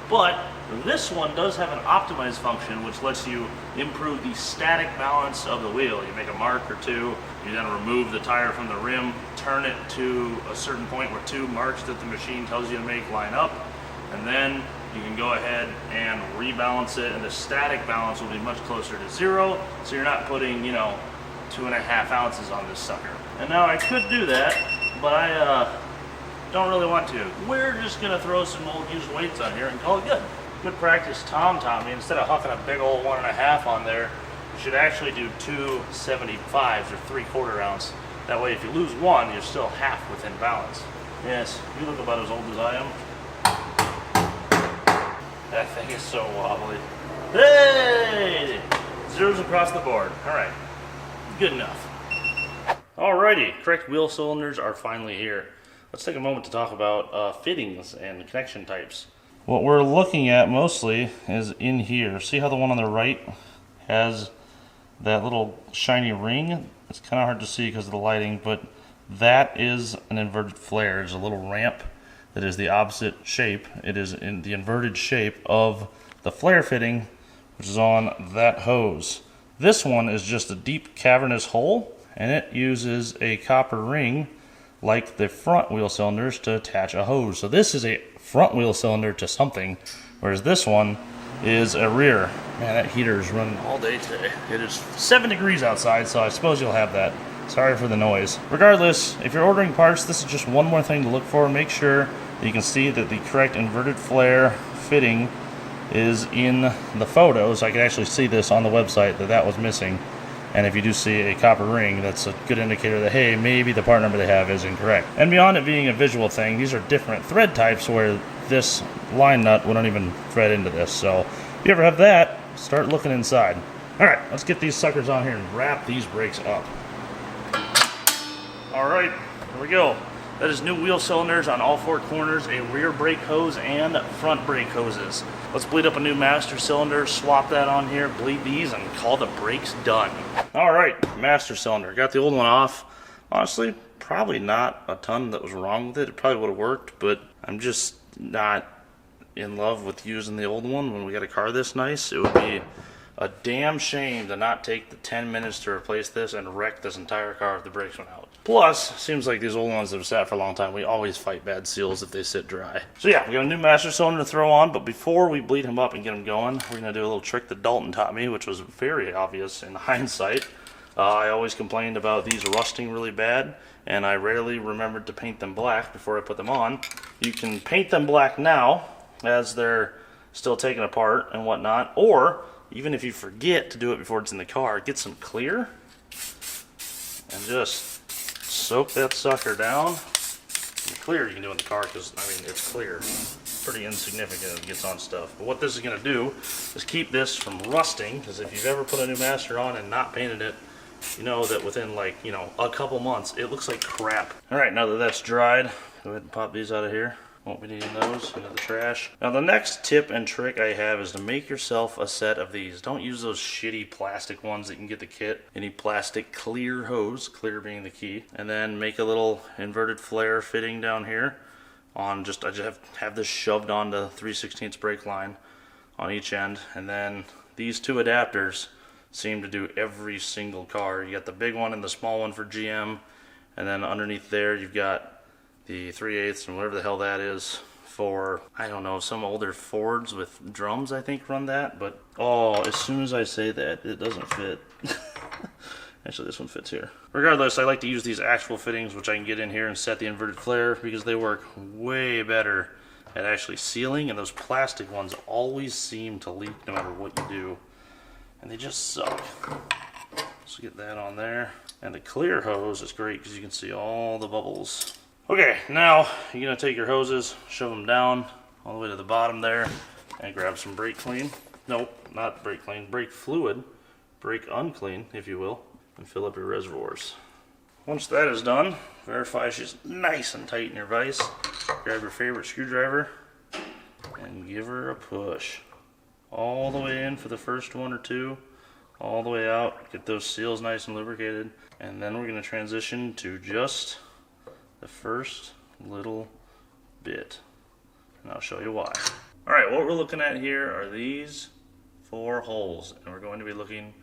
but this one does have an optimize function which lets you improve the static balance of the wheel. You make a mark or two, you then remove the tire from the rim, turn it to a certain point where 2 marks that the machine tells you to make line up, and then you can go ahead and rebalance it, and the static balance will be much closer to 0, so you're not putting, 2.5 ounces on this sucker. And now I could do that, but I don't really want to. We're just gonna throw some old used weights on here and call it good. Good practice Tom taught me, instead of hucking a big old 1.5 on there, You should actually do 2 75s or 3/4 ounce. That way if you lose one, you're still half within balance. Yes, you look about as old as I am. That thing is so wobbly. Hey! Zeros across the board. Alright, good enough. Alrighty, correct wheel cylinders are finally here. Let's take a moment to talk about fittings and connection types. What we're looking at mostly is in here. See how the one on the right has that little shiny ring? It's kind of hard to see because of the lighting, but that is an inverted flare. There's a little ramp that is the opposite shape. It is in the inverted shape of the flare fitting, which is on that hose. This one is just a deep cavernous hole, and it uses a copper ring like the front wheel cylinders to attach a hose. So this is a front wheel cylinder to something, whereas this one is a rear. Man, that heater is running all day today. It is 7 degrees outside, so I suppose you'll have that. Sorry for the noise. Regardless, if you're ordering parts, this is just one more thing to look for. Make sure that you can see that the correct inverted flare fitting is in the photos. I can actually see this on the website that was missing. And if you do see a copper ring, that's a good indicator that, hey, maybe the part number they have is incorrect. And beyond it being a visual thing, these are different thread types where this line nut wouldn't even thread into this. So if you ever have that, start looking inside. All right, let's get these suckers on here and wrap these brakes up. All right, here we go. That is new wheel cylinders on all 4 corners, a rear brake hose, and front brake hoses. Let's bleed up a new master cylinder, swap that on here, bleed these, and call the brakes done. All right, master cylinder. Got the old one off. Honestly, probably not a ton that was wrong with it. It probably would have worked, but I'm just not in love with using the old one when we got a car this nice. It would be a damn shame to not take the 10 minutes to replace this and wreck this entire car if the brakes went out. Plus, seems like these old ones that have sat for a long time, we always fight bad seals if they sit dry. So yeah, we got a new master cylinder to throw on, but before we bleed him up and get him going, we're going to do a little trick that Dalton taught me, which was very obvious in hindsight. I always complained about these rusting really bad, and I rarely remembered to paint them black before I put them on. You can paint them black now, as they're still taken apart and whatnot, or even if you forget to do it before it's in the car, get some clear and just soak that sucker down. The clear you can do in the car because, I mean, it's clear. Pretty insignificant if it gets on stuff. But what this is going to do is keep this from rusting, because if you've ever put a new master on and not painted it, you know that within, like, you know, a couple months, it looks like crap. Alright, now that that's dried, go ahead and pop these out of here. Won't be needing those into the trash. Now the next tip and trick I have is to make yourself a set of these. Don't use those shitty plastic ones that you can get the kit. Any plastic clear hose, clear being the key. And then make a little inverted flare fitting down here. I just have this shoved onto 3/16 brake line on each end. And then these 2 adapters seem to do every single car. You got the big one and the small one for GM. And then underneath there you've got the 3/8 and whatever the hell that is for, I don't know, some older Fords with drums I think run that, but oh, as soon as I say that, it doesn't fit. Actually, this one fits here. Regardless, I like to use these actual fittings, which I can get in here and set the inverted flare, because they work way better at actually sealing, and those plastic ones always seem to leak no matter what you do, and they just suck. So get that on there. And the clear hose is great because you can see all the bubbles. Okay, now you're going to take your hoses, shove them down all the way to the bottom there, and grab some brake clean. Nope, not brake clean, brake fluid, brake unclean, if you will, and fill up your reservoirs. Once that is done, verify she's nice and tight in your vise. Grab your favorite screwdriver and give her a push. All the way in for the first 1 or 2, all the way out, get those seals nice and lubricated, and then we're going to transition to just the first little bit, and I'll show you why. Alright, what we're looking at here are these 4 holes, and we're going to be looking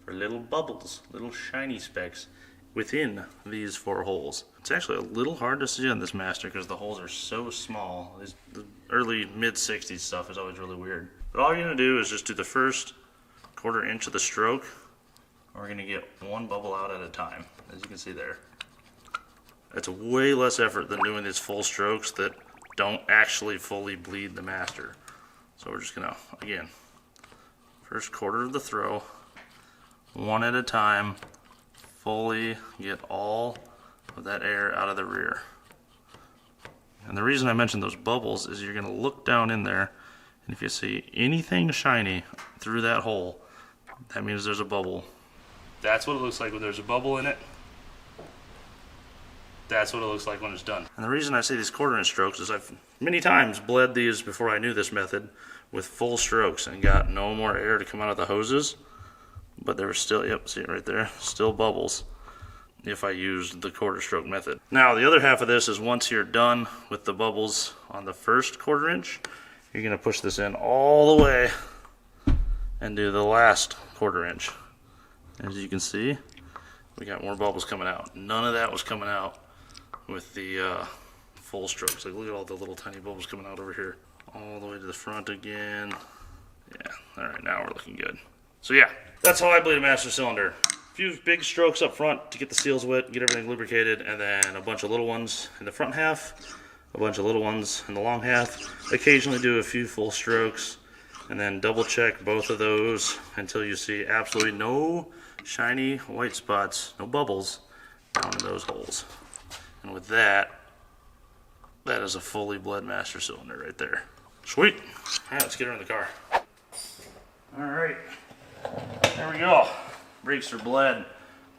for little bubbles, little shiny specks within these 4 holes. It's actually a little hard to see on this master because the holes are so small. The early mid-60s stuff is always really weird. But all you're going to do is just do the first 1/4 inch of the stroke. We're going to get 1 bubble out at a time, as you can see there. It's way less effort than doing these full strokes that don't actually fully bleed the master. So we're just gonna, again, first 1/4 of the throw, one at a time, fully get all of that air out of the rear. And the reason I mentioned those bubbles is you're going to look down in there, and if you see anything shiny through that hole, that means there's a bubble. That's what it looks like when there's a bubble in it. That's what it looks like when it's done. And the reason I say these 1/4 inch strokes is I've many times bled these before I knew this method with full strokes and got no more air to come out of the hoses, but there was still, yep, see it right there, still bubbles if I used the 1/4 stroke method. Now the other half of this is once you're done with the bubbles on the first 1/4 inch, you're gonna push this in all the way and do the last 1/4 inch. As you can see, we got more bubbles coming out. None of that was coming out with the full strokes. Like, look at all the little tiny bubbles coming out over here. All the way to the front again. Yeah, all right, now we're looking good. So yeah, that's how I bleed a master cylinder. A few big strokes up front to get the seals wet, get everything lubricated, and then a bunch of little ones in the front half, a bunch of little ones in the long half. Occasionally do a few full strokes, and then double check both of those until you see absolutely no shiny white spots, no bubbles down in those holes. And with that, that is a fully bled master cylinder right there. Sweet. All right, let's get her in the car. All right, there we go. Brakes are bled.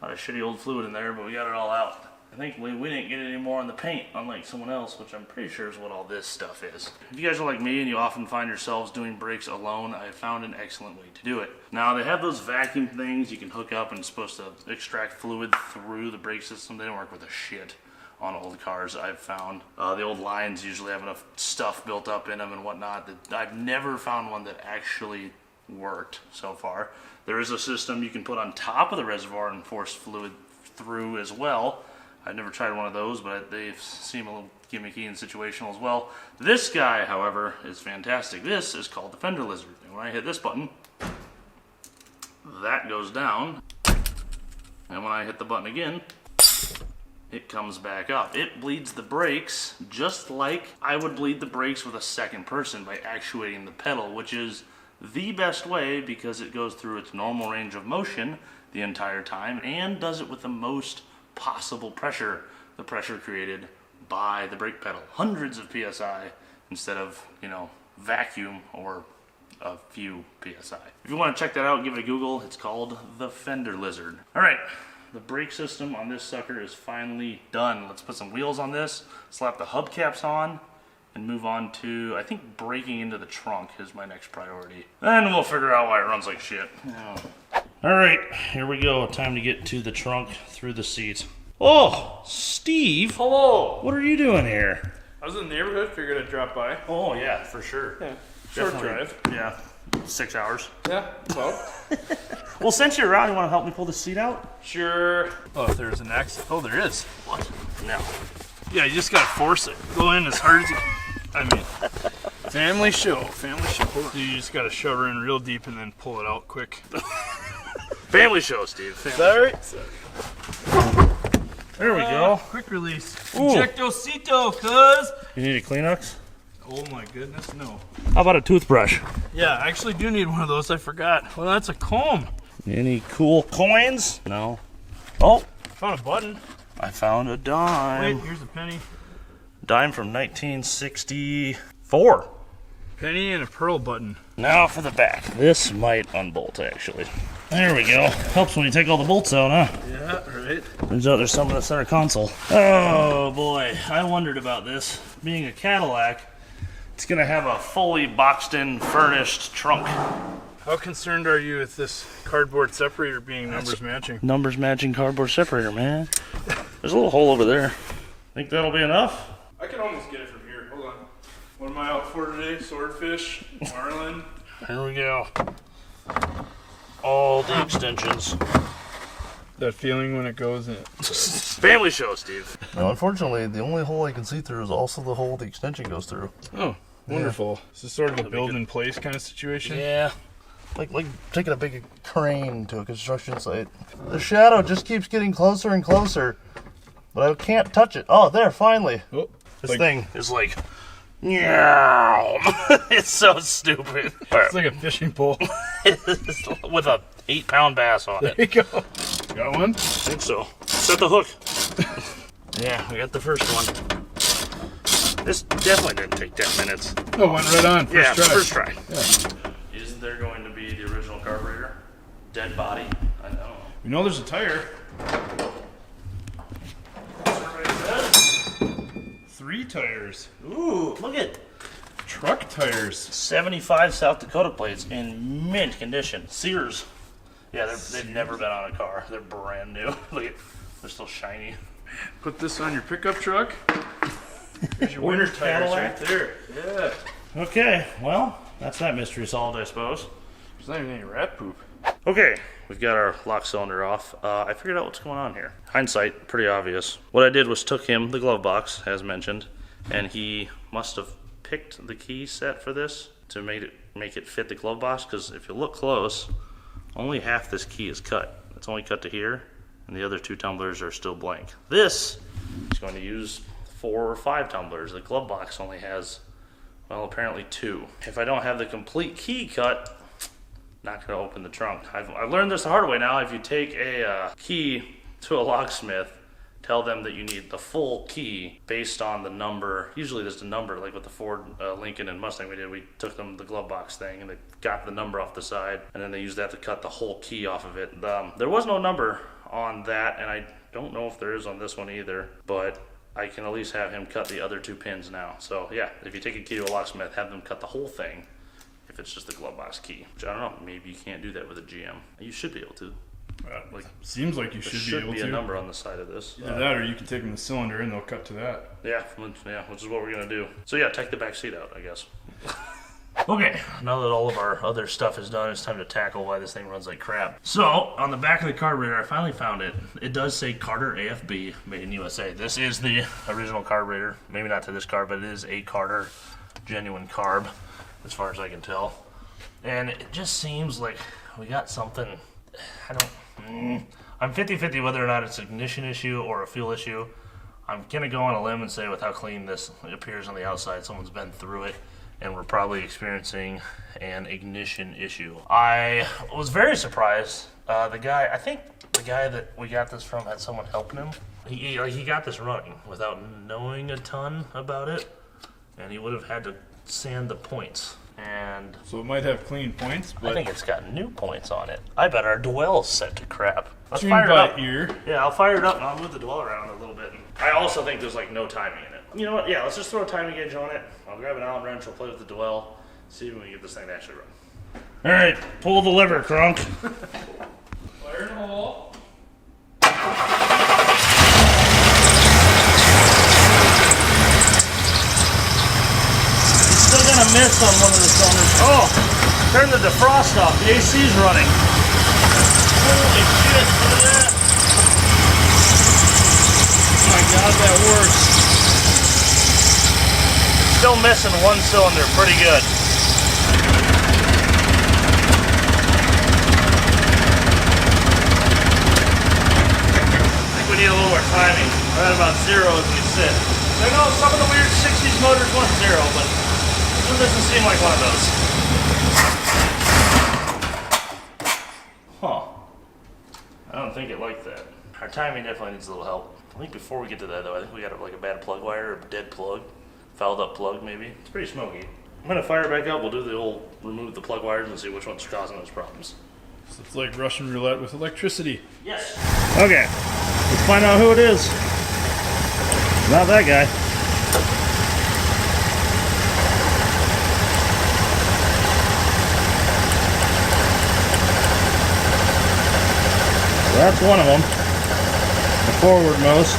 A lot of shitty old fluid in there, but we got it all out. I think we didn't get any more on the paint, unlike someone else, which I'm pretty sure is what all this stuff is. If you guys are like me and you often find yourselves doing brakes alone, I found an excellent way to do it. Now, they have those vacuum things you can hook up and it's supposed to extract fluid through the brake system. They don't work with a shit on old cars, I've found. The old lines usually have enough stuff built up in them and whatnot that I've never found one that actually worked so far. There is a system you can put on top of the reservoir and force fluid through as well. I've never tried one of those, but they seem a little gimmicky and situational as well. This guy, however, is fantastic. This is called the fender lizard. And when I hit this button, that goes down. And when I hit the button again, it comes back up. It bleeds the brakes just like I would bleed the brakes with a second person by actuating the pedal, which is the best way because it goes through its normal range of motion the entire time and does it with the most possible pressure, the pressure created by the brake pedal. Hundreds of PSI instead of, you know, vacuum or a few PSI. If you want to check that out, give it a Google. It's called the Fender Lizard. All right, the brake system on this sucker is finally done. Let's put some wheels on this, slap the hubcaps on, and move on to, I think, breaking into the trunk is my next priority. Then we'll figure out why it runs like shit. All right, here we go. Time to get to the trunk through the seat. Oh, Steve. Hello. What are you doing here? I was in the neighborhood, figured I'd drop by. Oh, yeah, for sure. Yeah. Short Definitely. drive. Yeah, 6 hours. Yeah, well. Well, since you're around, you want to help me pull the seat out? Sure. Oh, if there's an exit. Oh, there is. What? No. Yeah, you just gotta force it. Go in as hard as you can. I mean, family show. Family show. Hold on. You just gotta shove her in real deep and then pull it out quick. Family show, Steve. Sorry. There we go. Quick release. Ooh. Injectocito, cuz. You need a Kleenex? Oh my goodness, no. How about a toothbrush? Yeah, I actually do need one of those. I forgot. Well, that's a comb. Any cool coins? No. Oh, Found a button. I found a dime. Wait, here's a penny. Dime from 1964. Penny and a pearl button. Now for the back. This might unbolt, actually. There we go. Helps when you take all the bolts out, huh? Yeah, right. Turns out there's some in the center console. Oh boy, I wondered about this. Being a Cadillac, it's gonna have a fully boxed in, furnished trunk. How concerned are you with this cardboard separator being numbers matching? Numbers matching cardboard separator, man. There's a little hole over there. Think that'll be enough? I can almost get it from here. Hold on. What am I out for today? Swordfish, marlin. Here we go. All the extensions. That feeling when it goes in. Family show, Steve. Now, unfortunately, the only hole I can see through is also the hole the extension goes through. Oh, wonderful. This is sort of a build in place kind of situation. Yeah. Like taking a big crane to a construction site. The shadow just keeps getting closer and closer, but I can't touch it. Oh, there, finally. Oh, This thing is like Yeah. It's so stupid. It's like a fishing pole. With a 8-pound bass on it. There you go. Got one? I think so. Set the hook. Yeah, we got the first one. This definitely didn't take 10 minutes. Oh, went right on. First try. Yeah. Isn't there going to be the original carburetor? Dead body? I don't know. You know there's a tire. Everybody says? 3 tires. Ooh, look at Truck tires. 75 South Dakota plates in mint condition. Sears. Yeah, they've never been on a car. They're brand new. Look at, they're still shiny. Put this on your pickup truck. There's your winter tires right there. Yeah. Okay, well, that's that mystery solved, I suppose. There's not even any rat poop. Okay, we've got our lock cylinder off. I figured out what's going on here. Hindsight, pretty obvious. What I did was took him the glove box, as mentioned, and he must have picked the key set for this to make it fit the glove box, because if you look close, only half this key is cut. It's only cut to here, and the other 2 tumblers are still blank. This is going to use 4 or 5 tumblers. The glove box only has, well, apparently 2. If I don't have the complete key cut, not going to open the trunk. I've learned this the hard way now. If you take a key to a locksmith, tell them that you need the full key based on the number. Usually there's the number, like with the Ford, Lincoln, and Mustang we did. We took them the glove box thing, and they got the number off the side, and then they used that to cut the whole key off of it. There was no number on that, and I don't know if there is on this one either, but I can at least have him cut the other 2 pins now. So yeah, if you take a key to a locksmith, have them cut the whole thing if it's just the glove box key. Which I don't know, maybe you can't do that with a GM. You should be able to. Like, seems like you There should be able to. a number on the side of this. Either that, or you can take them the cylinder and they'll cut to that. Yeah, which is what we're gonna do. So yeah, take the back seat out, I guess. Okay, now that all of our other stuff is done, it's time to tackle why this thing runs like crap. So, on the back of the carburetor, I finally found it. It does say Carter AFB, made in USA. This is the original carburetor. Maybe not to this car, but it is a Carter genuine carb, as far as I can tell. And it just seems like we got something, I'm 50-50 whether or not it's an ignition issue or a fuel issue. I'm gonna go on a limb and say with how clean this appears on the outside, someone's been through it, and we're probably experiencing an ignition issue. I was very surprised. I think the guy that we got this from had someone helping him. He got this running without knowing a ton about it, and he would have had to sand the points. And So it might have clean points, but I think it's got new points on it. I bet our Dwell's set to crap. Let's tuned fire it by up. ear. Yeah, I'll fire it up and I'll move the Dwell around a little bit. I also think there's like no timing in it. You know what? Yeah, let's just throw a timing gauge on it. I'll grab an Allen wrench, we'll play with the Dwell, see if we can get this thing to actually run. All right, pull the lever, Crunk. Fire in the hole. Still gonna miss on one of the cylinders. Oh, turn the defrost off. The AC's running. Holy shit, look at that. Oh my god, that works. Still missing one cylinder, pretty good. I think we need a little more timing. Right about 0 as we sit. I know some of the weird 60s motors want 0, but this one doesn't seem like one of those. Huh. I don't think it liked that. Our timing definitely needs a little help. I think before we get to that though, I think we got like a bad plug wire or a dead plug. Fouled up plug maybe. It's pretty smoky. I'm gonna fire it back up. We'll do the old remove the plug wires and see which one's causing those problems. So it's like Russian roulette with electricity. Yes. Okay. Let's find out who it is. Not that guy. So that's one of them. The forwardmost.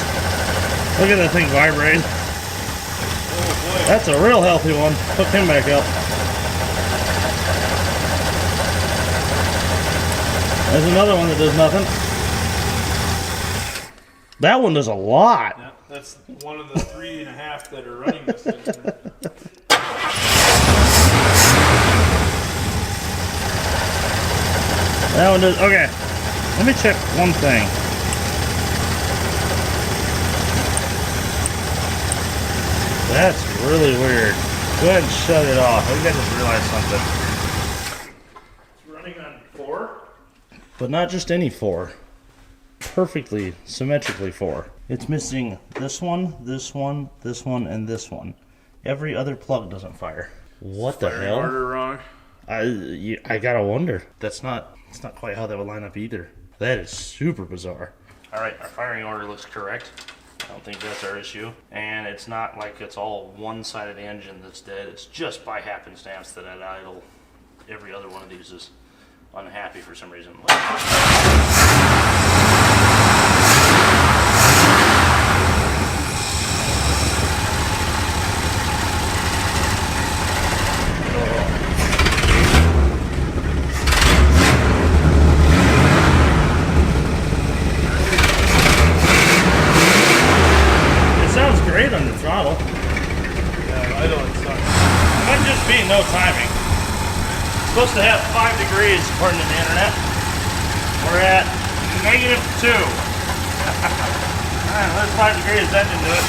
Look at that thing vibrate. Oh boy. That's a real healthy one. Hook him back up. There's another one that does nothing. That one does a lot. Yeah, that's one of the 3.5 that are running this thing. That one does. Okay. Let me check one thing. That's really weird. Go ahead and shut it off. I think I just realized something. It's running on 4, but not just any 4. Perfectly, symmetrically 4. It's missing this one, this one, this one, and this one. Every other plug doesn't fire. What the hell? Order wrong. I gotta wonder. It's not quite how that would line up either. That is super bizarre. All right, our firing order looks correct. I don't think that's our issue. And it's not like it's all one side of the engine that's dead. It's just by happenstance that at idle, every other one of these is unhappy for some reason. Great on the throttle. Yeah, idle it sucks. It might just be no timing. It's supposed to have 5 degrees according to the internet. We're at -2. Alright, there's 5 degrees engine to it.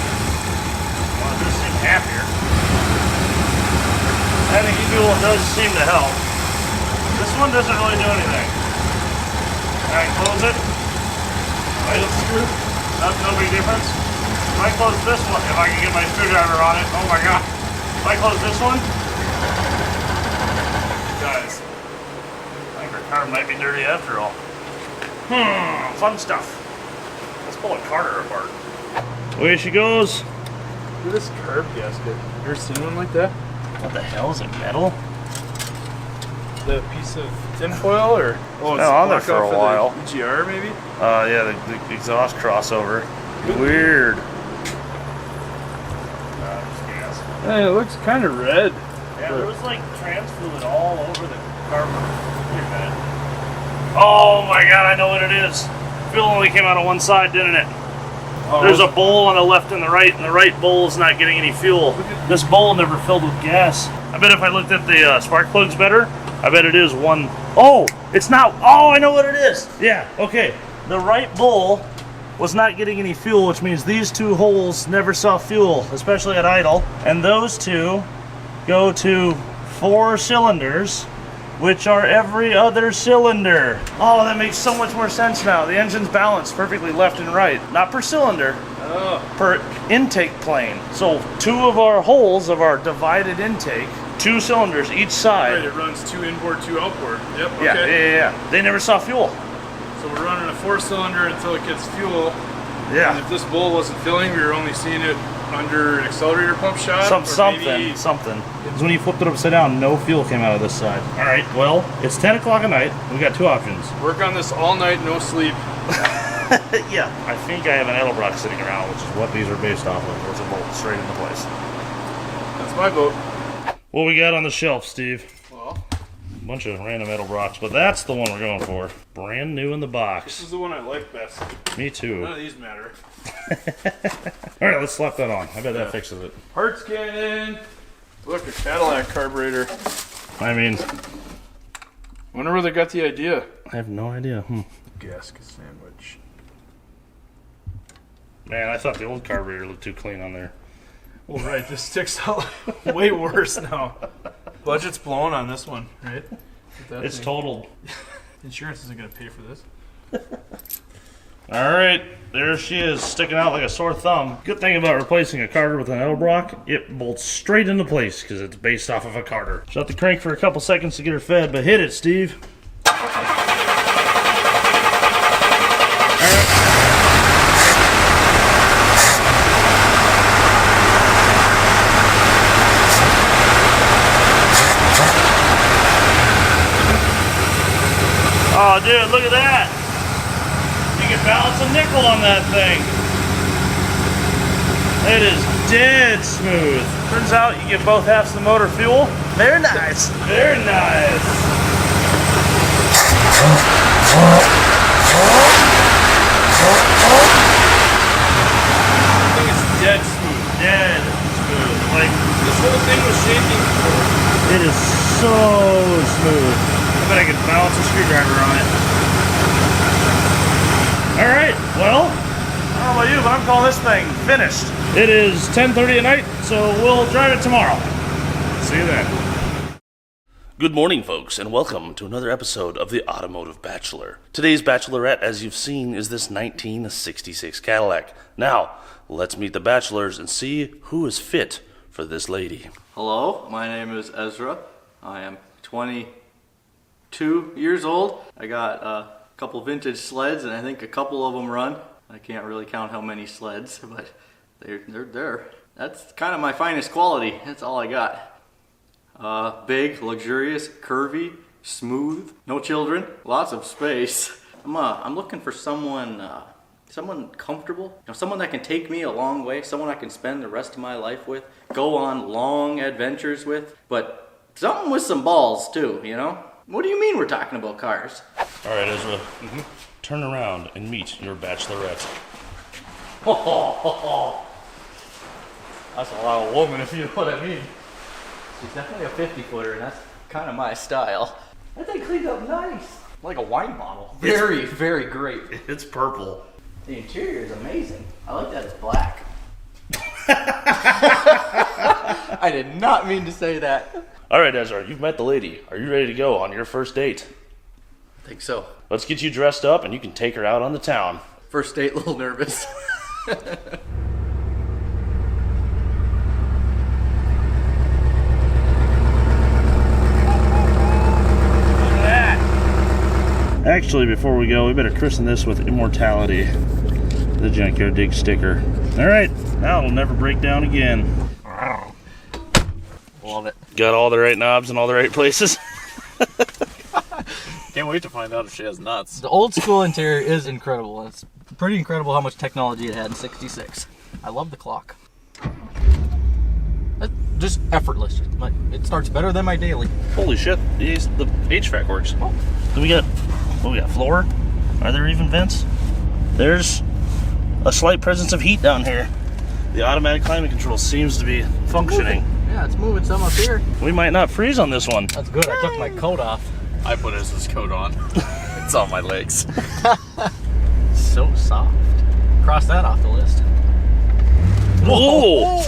Well, it does seem happier. Adding fuel does seem to help. This one doesn't really do anything. Alright, close it. Idle screw. No big difference. If I close this one, if I can get my screwdriver on it, oh my god. If I close this one, guys, I think our car might be dirty after all. Fun stuff. Let's pull a Carter apart. Away she goes. Look at this curb gasket. You ever seen one like that? What the hell is it, metal? The piece of tinfoil, or Oh, it's on there for a while. The EGR maybe? Yeah, the exhaust crossover. Weird. Hey, it looks kind of red. Yeah, there was like trans fluid all over the carburetor. Oh my god, I know what it is. Fuel only came out of one side, didn't it? Oh, There's a bowl on the left and the right bowl is not getting any fuel. This bowl never filled with gas. I bet if I looked at the spark plugs better, I bet it is one. Oh, it's not. Oh, I know what it is. Yeah, okay. The right bowl was not getting any fuel, which means these 2 holes never saw fuel, especially at idle. And those 2 go to 4 cylinders, which are every other cylinder. Oh, that makes so much more sense now. The engine's balanced perfectly left and right. Not per cylinder, per intake plane. So 2 of our holes of our divided intake, 2 cylinders each side. Right, it runs 2 inboard, 2 outboard. Yep, okay. Yeah. They never saw fuel. So we're running a 4-cylinder until it gets fuel. Yeah. And if this bowl wasn't filling, we were only seeing it under an accelerator pump shot. Something. Because when you flipped it upside down, no fuel came out of this side. All right, well, it's 10 o'clock at night. We got 2 options. Work on this all night, no sleep. Yeah. I think I have an Edelbrock sitting around, which is what these are based off of. It's a bolt straight into place. That's my vote. What we got on the shelf, Steve? Well, A bunch of random Edelbrocks, but that's the one we're going for. Brand new in the box. this is the one I like best. Me too. None of these matter. All right, let's slap that on. I bet that fixes it. Parts cannon. Look, a Cadillac carburetor. I mean, Wonder where they got the idea. I have no idea. Gasket sandwich. Man, I thought the old carburetor looked too clean on there. Well, right, this sticks out way worse now. Budget's blown on this one, right? It's totaled. Insurance isn't going to pay for this. All right, there she is, sticking out like a sore thumb. Good thing about replacing a Carter with an Edelbrock, it bolts straight into place because it's based off of a Carter. Shut the crank for a couple seconds to get her fed, but hit it, Steve. Oh, dude, look at that. You can balance a nickel on that thing. It is dead smooth. Turns out you get both halves of the motor fuel. Very nice. Very nice. I think it's dead smooth. Dead smooth. Like, This whole thing was shaking before. it is so smooth. I bet I could balance a screwdriver on it. All right. Well, I don't know about you, but I'm calling this thing finished. It is 10:30 at night, so we'll drive it tomorrow. See you then. Good morning, folks, and welcome to another episode of the Automotive Bachelor. Today's bachelorette, as you've seen, is this 1966 Cadillac. Now, let's meet the bachelors and see who is fit for this lady. Hello, my name is Ezra. I am 22 years old. I got a couple vintage sleds, and I think a couple of them run. I can't really count how many sleds, but they're there. That's kind of my finest quality. That's all I got. Big, luxurious, curvy, smooth, no children, lots of space. I'm looking for someone comfortable, someone that can take me a long way, someone I can spend the rest of my life with, go on long adventures with, but something with some balls too, What do you mean we're talking about cars? All right, Ezra. Turn around and meet your bachelorette. That's a lot of woman, if you know what I mean. She's definitely a 50-footer, and that's kind of my style. That thing cleaned up nice. Like a wine bottle. Very, very great. It's purple. The interior is amazing. I like that it's black. I did not mean to say that. All right, Ezra, you've met the lady. Are you ready to go on your first date? I think so. Let's get you dressed up and you can take her out on the town. First date, a little nervous. Actually, before we go, we better christen this with Immortality, the Junkyard Digs sticker. All right, now it'll never break down again. Love it. Got all the right knobs in all the right places. Can't wait to find out if she has nuts. The old school interior is incredible. It's pretty incredible how much technology it had in '66. I love the clock. It's just effortless. It starts better than my daily. Holy shit, the HVAC works. Do we got floor? Are there even vents? There's a slight presence of heat down here. The automatic climate control seems to be functioning. Yeah, it's moving some up here. We might not freeze on this one. That's good. I took my coat off. I put his coat on. It's on my legs. So soft. Cross that off the list. Whoa!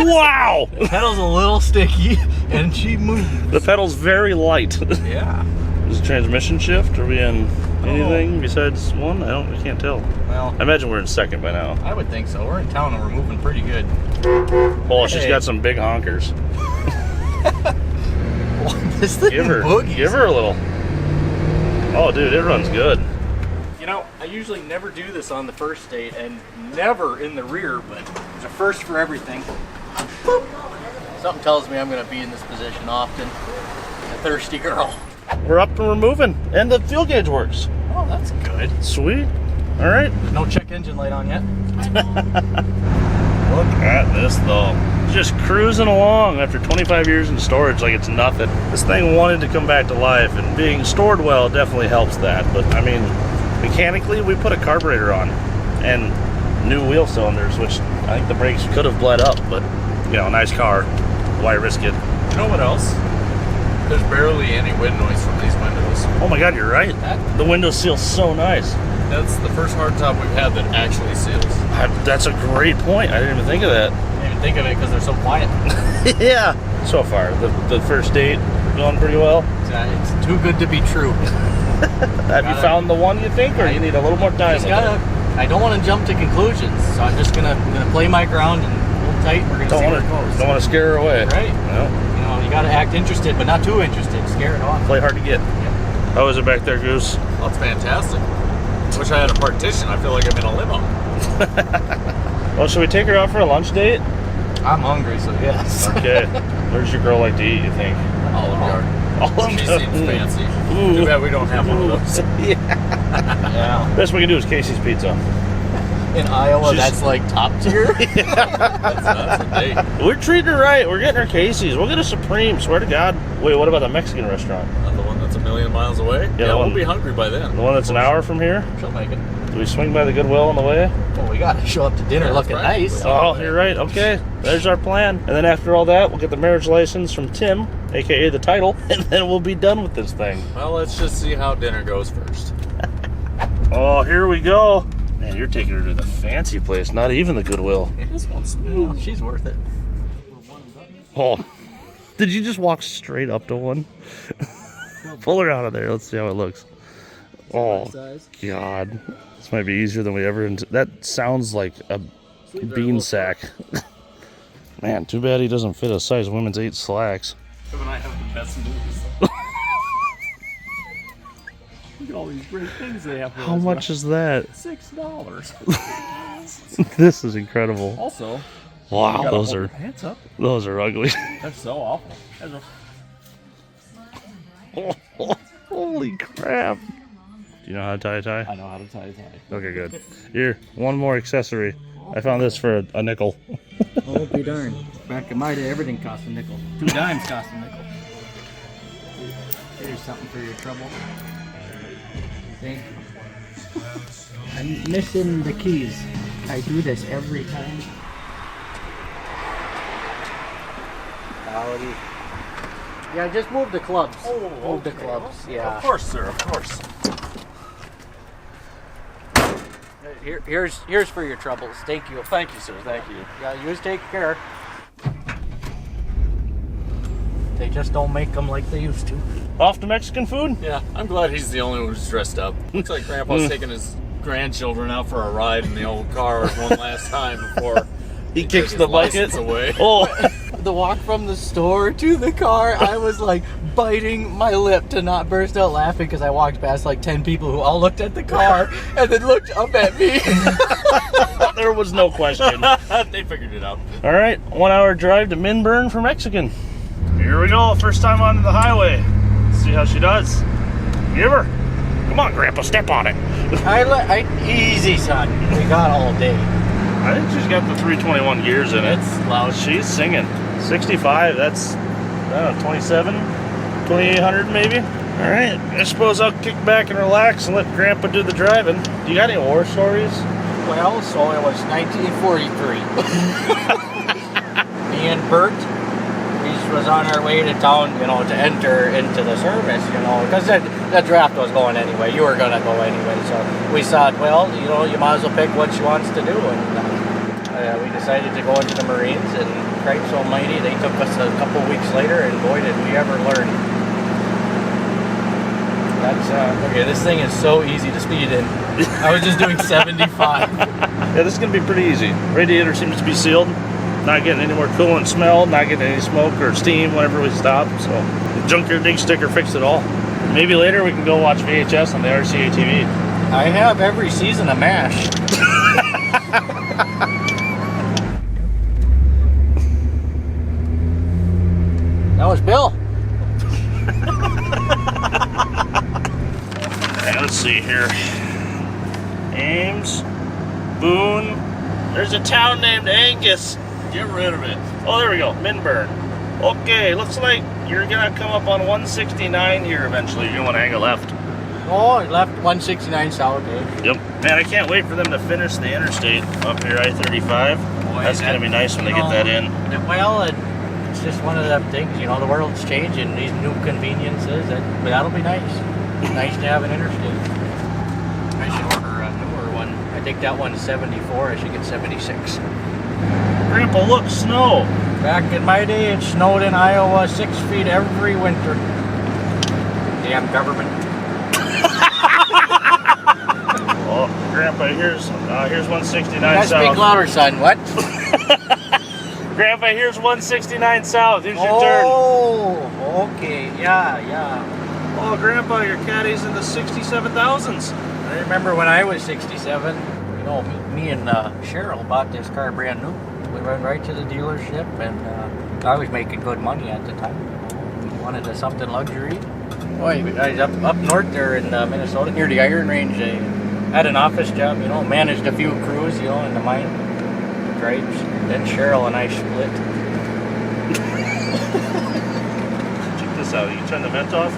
Wow! The pedal's a little sticky, and she moves. The pedal's very light. Yeah. Is it transmission shift? Are we in anything besides one? I can't tell. Well, I imagine we're in second by now. I would think so. We're in town and we're moving pretty good. Oh, she's got some big honkers. This thing Give her a little. Oh, dude, it runs good. I usually never do this on the first date and never in the rear, but there's a first for everything. Boop. Something tells me I'm going to be in this position often. A thirsty girl. We're up and we're moving, and the fuel gauge works. Oh, that's good. Sweet. All right. No check engine light on yet. Look at this, though. Just cruising along after 25 years in storage like it's nothing. This thing wanted to come back to life, and being stored well definitely helps that. But, I mean, mechanically, we put a carburetor on and new wheel cylinders, which I think the brakes could have bled up, but, nice car. Why risk it? You know what else? There's barely any wind noise from these windows. Oh my god, you're right. The window seal's so nice. That's the first hardtop we've had that actually seals. That's a great point. I didn't even think of that. I didn't even think of it because they're so quiet. Yeah. So far, the first date going pretty well. It's too good to be true. Have you found the one you think, or you need a little more time? I don't want to jump to conclusions, so I'm just gonna play my ground and hold tight. We're gonna see where it goes. Don't want to scare her away. Right. No. You gotta act interested, but not too interested. Scare it off. Play hard to get. Yep. How is it back there, Goose? That's fantastic. Wish I had a partition. I feel like I'm in a limo. Well, should we take her out for a lunch date? I'm hungry, so yes. Okay. Where's your girl like to eat, you think? Olive Garden. Olive She Garden. seems fancy. Ooh. Too bad we don't have one of those. Yeah. Best we can do is Casey's Pizza. In Iowa, that's like top tier. That's a date. We're treating her right. We're getting her Casey's. We'll get a Supreme. Swear to God. Wait, what about the Mexican restaurant? The one that's a million miles away? Yeah, We'll be hungry by then. The one that's an hour from here? She'll make it. Do we swing by the Goodwill on the way? Well, we gotta show up to dinner looking right. nice. Oh, you're right. Okay. There's our plan. And then after all that, we'll get the marriage license from Tim, a.k.a. the title, and then we'll be done with this thing. Well, let's just see how dinner goes first. Oh, here we go. Man, you're taking her to the fancy place, not even the Goodwill. This one's small. She's worth it. Oh, did you just walk straight up to one? Pull her out of there. Let's see how it looks. Oh, God. This might be easier than we ever... That sounds like a bean sack. Man, too bad he doesn't fit a size women's 8 slacks. Him and I have the best news. Look at all these great things they have for How us. much is that? $6. This is incredible. Also, Wow, you gotta those hold are your pants up. those are ugly. That's so awful. Holy crap. Do you know how to tie a tie? I know how to tie a tie. Okay, good. Here, one more accessory. I found this for a nickel. Oh, be darned. Back in my day, everything cost a nickel. 2 dimes cost a nickel. Here's something for your trouble. Thank you. I'm missing the keys. I do this every time. Howdy. Yeah, just move the clubs. Move the clubs. Yeah. Of course, sir. Of course. Here's for your troubles. Thank you. Thank you, sir. Thank you. Yeah, you just take care. They just don't make them like they used to. Off to Mexican food? Yeah, I'm glad he's the only one who's dressed up. Looks like Grandpa's taking his grandchildren out for a ride in the old car one last time before He kicks took the his bucket. license away. Oh, The walk from the store to the car, I was like biting my lip to not burst out laughing because I walked past like 10 people who all looked at the car and then looked up at me. there was no question. They figured it out. All right, 1 hour drive to Minburn for Mexican. Here we go, first time onto the highway. Let's see how she does. Give her. Come on, Grandpa, step on it. Easy, son. We got all day. I think she's got the 321 gears in it. It's loud. She's singing. 65, that's, I don't know, 27, 2800 maybe. All right, I suppose I'll kick back and relax and let Grandpa do the driving. Do you got any war stories? Well, so it was 1943. Me and Bert, we was on our way to town, you know, to enter into the service, you know, because the draft was going anyway. You were going to go anyway. So we thought, well, you know, you might as well pick what she wants to do. And we decided to go into the Marines, and Christ almighty, they took us a couple weeks later, and boy, did we ever learn. That's, okay, this thing is so easy to speed in. I was just doing 75. Yeah, this is going to be pretty easy. Radiator seems to be sealed. Not getting any more coolant smell, not getting any smoke or steam whenever we stop. So the Junkyard Digs sticker fixed it all. Maybe later we can go watch VHS on the RCA TV. I have every season of MASH. That was Bill. Okay, let's see here. Ames, Boone. There's a town named Angus. Get rid of it. Oh, there we go. Minburn. Okay, looks like you're gonna come up on 169 here eventually. You're gonna want to angle left. Oh, he left 169 south, eh? Yep. Man, I can't wait for them to finish the interstate up here, I-35. That's gonna be nice when they get that in. Well, it's just one of them things, you know, the world's changing, these new conveniences, but that'll be nice. Nice to have an interstate. I should order a newer one. I think that one's 74, I should get 76. Grandpa, look, snow. Back in my day, it snowed in Iowa 6 feet every winter. Damn government. Oh, Grandpa, here's 169 Gotta south. speak louder, son. What? Grandpa, here's 169 south. Here's your turn. Oh, okay. Yeah. Oh, Grandpa, your caddy's in the 67,000s. I remember when I was 67, you know, me and Cheryl bought this car brand new. We went right to the dealership, and I was making good money at the time. We wanted something luxury. Boy, I was up north there in Minnesota, near the Iron Range. I had an office job, you know, managed a few crews, you know, in the mine. Right? Then Cheryl and I split. Check this out. You turn the vent off.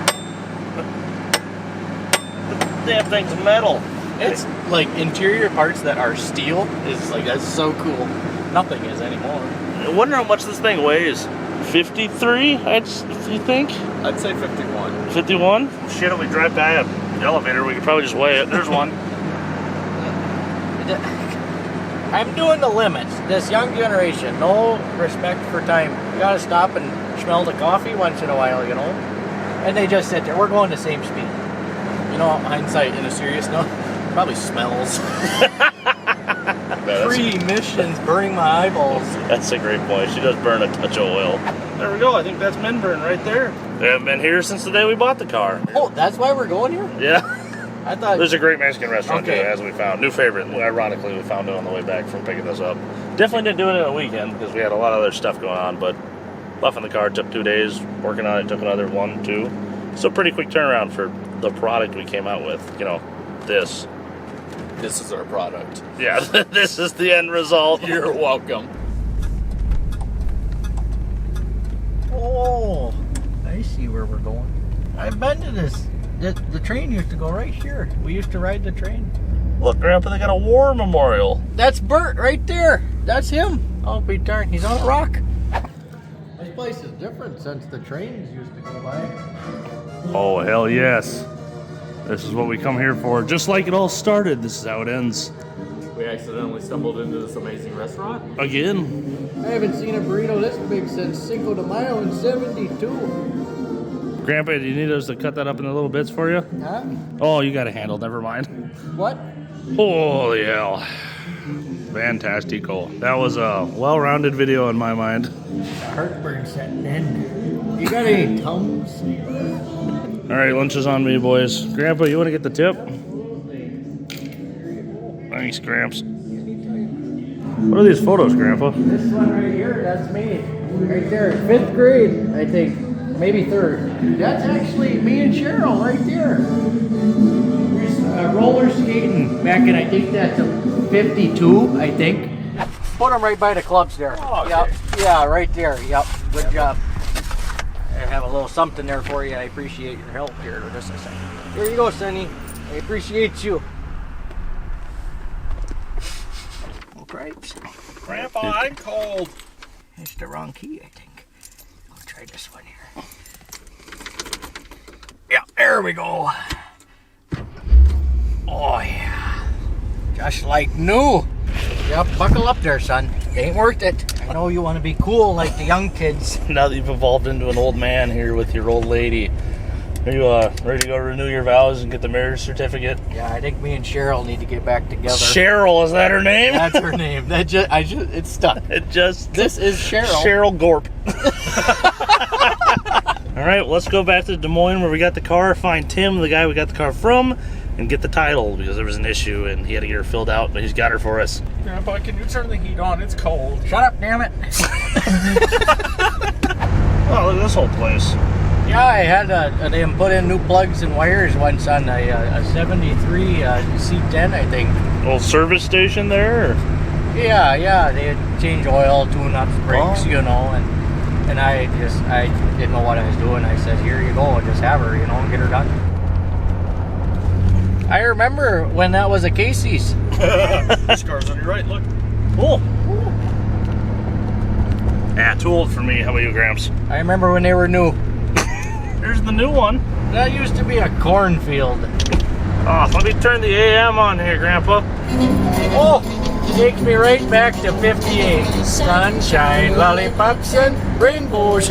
The damn thing's metal. It's like interior parts that are steel is like, that's so cool. Nothing is anymore. I wonder how much this thing weighs. 53, you think? I'd say 51. 51? Shit, if we drive by an elevator, we could probably just weigh it. There's one. I'm doing the limits. This young generation, no respect for time. You gotta stop and smell the coffee once in a while, you know? And they just sit there. We're going the same speed. You know, hindsight in a serious note, probably smells. Pre-emissions burning my eyeballs. That's a great point. She does burn a touch of oil. There we go. I think that's Minburn right there. They haven't been here since the day we bought the car. Oh, that's why we're going here? Yeah. I thought... There's a great Mexican restaurant Okay. too, as we found. New favorite. Ironically, we found it on the way back from picking this up. Definitely didn't do it in a weekend because we had a lot of other stuff going on, but left in the car, took 2 days. Working on it took another 1, 2. So pretty quick turnaround for the product we came out with. You know, this. This is our product. Yeah, this is the end result. You're welcome. Oh, I see where we're going. I've been to this. The train used to go right here. We used to ride the train. Look, Grandpa, they got a war memorial. That's Bert right there. That's him. Oh, be darned. He's on a rock. This place is different since the trains used to go by. Oh, hell yes. This is what we come here for. Just like it all started, this is how it ends. We accidentally stumbled into this amazing restaurant. Again. I haven't seen a burrito this big since Cinco de Mayo in 72. Grandpa, do you need us to cut that up into little bits for you? Huh? Oh, you got a handle. Never mind. What? Holy hell. Fantastico. That was a well-rounded video in my mind. Heartburn setting in. You got any Tums? All right, lunch is on me, boys. Grandpa, you want to get the tip? Thanks, Gramps. What are these photos, Grandpa? This one right here, that's me. Right there, 5th grade, I think. Maybe 3rd. That's actually me and Cheryl right there. We're roller skating back in, I think that's a 52, I think. Put them right by the clubs there. Oh, okay. Yep. Yeah, right there. Yep. Good job. I have a little something there for you. I appreciate your help here. Just a second. Here you go, Sonny. I appreciate you. Oh, cripes. Grandpa, I'm cold. It's the wrong key, I think. I'll try this one here. Yeah, there we go. Oh, yeah. Just like new. Yep, buckle up there, son. Ain't worth it. I know you want to be cool like the young kids. Now that you've evolved into an old man here with your old lady, are you ready to go renew your vows and get the marriage certificate? Yeah, I think me and Cheryl need to get back together. Cheryl, is that her name? That's her name. It's stuck. This is Cheryl. Cheryl Gorp. All right, let's go back to Des Moines where we got the car, find Tim, the guy we got the car from, and get the title because there was an issue and he had to get her filled out, but he's got her for us. Grandpa, can you turn the heat on? It's cold. Shut up, damn it. Oh, look at this whole place. Yeah, I had them put in new plugs and wires once on a 73 C10, I think. Old service station there? Or? Yeah, they had changed oil, tune-ups, brakes, you know, and I didn't know what I was doing. I said, here you go, just have her, you know, and get her done. I remember when that was a Casey's. This car's on your right, look. Cool. Yeah, too old for me. How about you, Gramps? I remember when they were new. Here's the new one. That used to be a cornfield. Oh, let me turn the AM on here, Grandpa. Oh, takes me right back to 58. Sunshine, lollipops, and rainbows.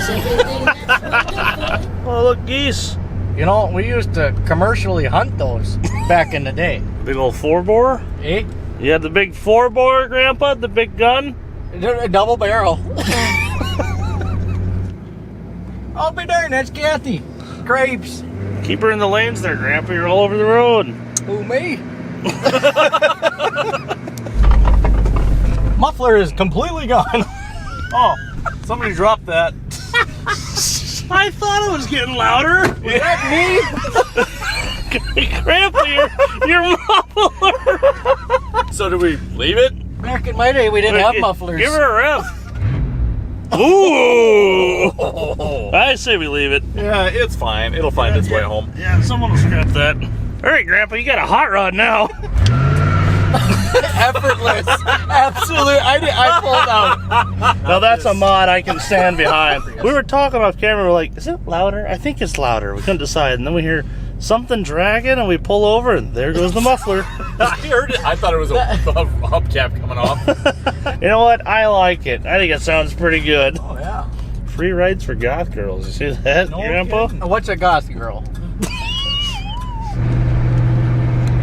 Oh, look, geese. You know, we used to commercially hunt those back in the day. Big old 4-bore? Eh? You had the big 4-bore, Grandpa? The big gun? A double barrel. I'll be darned, that's Kathy. Crepes. Keep her in the lanes there, Grandpa. You're all over the road. Who, me? Muffler is completely gone. Oh, somebody dropped that. I thought it was getting louder. Was that me? Grandpa, your muffler. So do we leave it? Back in my day, we didn't have mufflers. Give her a rev. Ooh. I say we leave it. Yeah, it's fine. It'll find its way home. Yeah, someone will scrap that. All right, Grandpa, you got a hot rod now. Effortless. Absolutely. I pulled out. Now that's a mod I can stand behind. We were talking off camera, we're like, is it louder? I think it's louder. We couldn't decide. And then we hear something dragging, and we pull over, and there goes the muffler. I heard it. I thought it was a hubcap coming off. You know what? I like it. I think it sounds pretty good. Oh, yeah. Free rides for goth girls. You see that, Grandpa? What's a goth girl?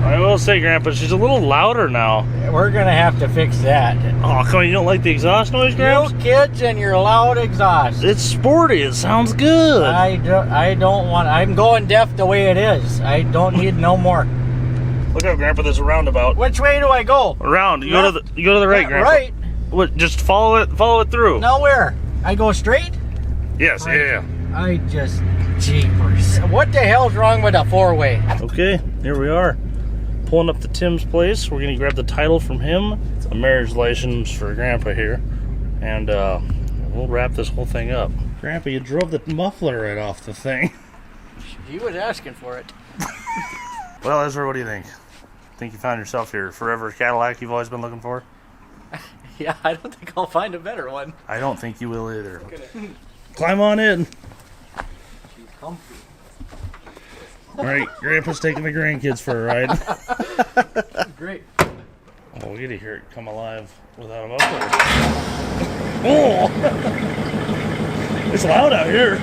I will say, Grandpa, she's a little louder now. We're going to have to fix that. Oh, come on. You don't like the exhaust noise, Grandpa? You kids and your loud exhaust. It's sporty. It sounds good. I don't want... I'm going deaf the way it is. I don't need no more. Look out, Grandpa. There's a roundabout. Which way do I go? Around. You go to the right, Grandpa. Right. What? Just follow it through. Nowhere. I go straight? Yes. Right. Yeah. I just... Jeepers. What the hell's wrong with a four-way? Okay. Here we are. Pulling up to Tim's place. We're gonna grab the title from him, a marriage license for Grandpa here, and we'll wrap this whole thing up. Grandpa, you drove the muffler right off the thing. He was asking for it. Well, Ezra, what do you think? Think you found yourself your forever Cadillac you've always been looking for? Yeah, I don't think I'll find a better one. I don't think you will either. Climb on in. She's comfy. All right, Grandpa's taking the grandkids for a ride. Great. Oh, we get to hear it come alive without a muffler. Oh! It's loud out here.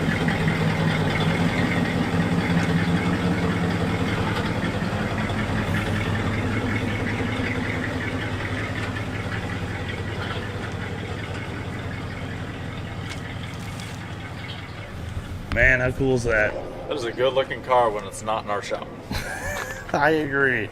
Man, how cool is that? That is a good looking car when it's not in our shop. I agree.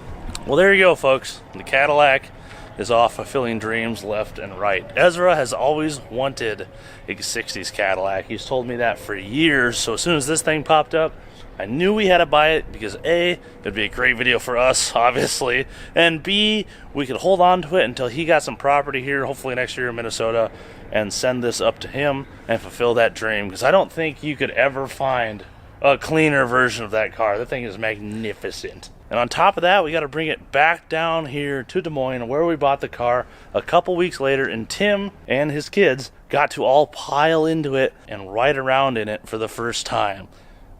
Well, there you go, folks. The Cadillac is off fulfilling dreams left and right. Ezra has always wanted a 60s Cadillac. He's told me that for years. So as soon as this thing popped up, I knew we had to buy it because A, it'd be a great video for us, obviously, and B, we could hold on to it until he got some property here, hopefully next year in Minnesota, and send this up to him and fulfill that dream. Because I don't think you could ever find a cleaner version of that car. That thing is magnificent. And on top of that, we got to bring it back down here to Des Moines, where we bought the car a couple weeks later, and Tim and his kids got to all pile into it and ride around in it for the first time.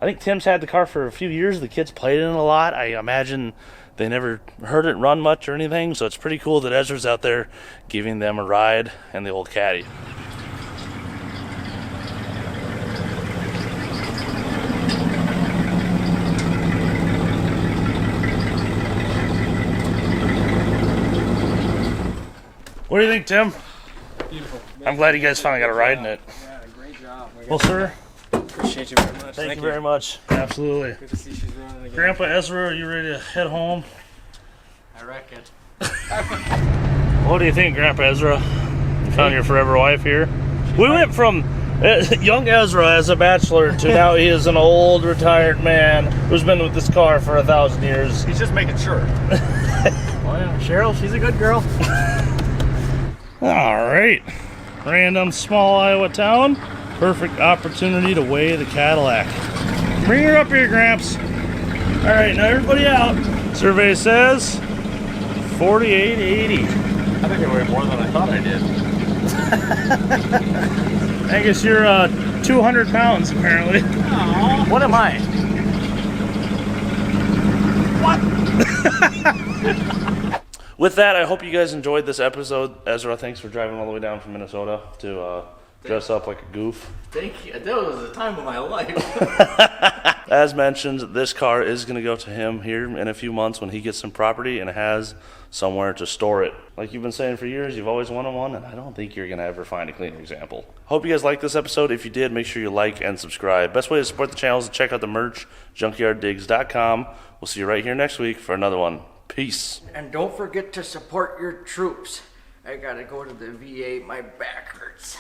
I think Tim's had the car for a few years. The kids played in it a lot. I imagine they never heard it run much or anything, so it's pretty cool that Ezra's out there giving them a ride in the old Caddy. What do you think, Tim? Beautiful. I'm glad you guys finally got a ride in it. Yeah, great job. Well, sir, Appreciate you very much. thank you very much. Absolutely. Good to see she's running again. Grandpa Ezra, are you ready to head home? I reckon. What do you think, Grandpa Ezra? You found your forever wife here? We went from young Ezra as a bachelor to now he is an old retired man who's been with this car for 1,000 years. He's just making sure. Oh yeah, Cheryl, she's a good girl. All right, random small Iowa town. Perfect opportunity to weigh the Cadillac. Bring her up here, Gramps. All right, now everybody out. Survey says 4880. I think I weigh more than I thought I did. I guess you're 200 pounds apparently. Aww. What am I? With that, I hope you guys enjoyed this episode. Ezra, thanks for driving all the way down from Minnesota to dress up like a goof. Thank you. That was the time of my life. As mentioned, this car is going to go to him here in a few months when he gets some property and has somewhere to store it. Like you've been saying for years, you've always wanted one, and I don't think you're going to ever find a cleaner example. Hope you guys liked this episode. If you did, make sure you like and subscribe. Best way to support the channel is to check out the merch, junkyarddigs.com. We'll see you right here next week for another one. Peace. And don't forget to support your troops. I gotta go to the VA. My back hurts.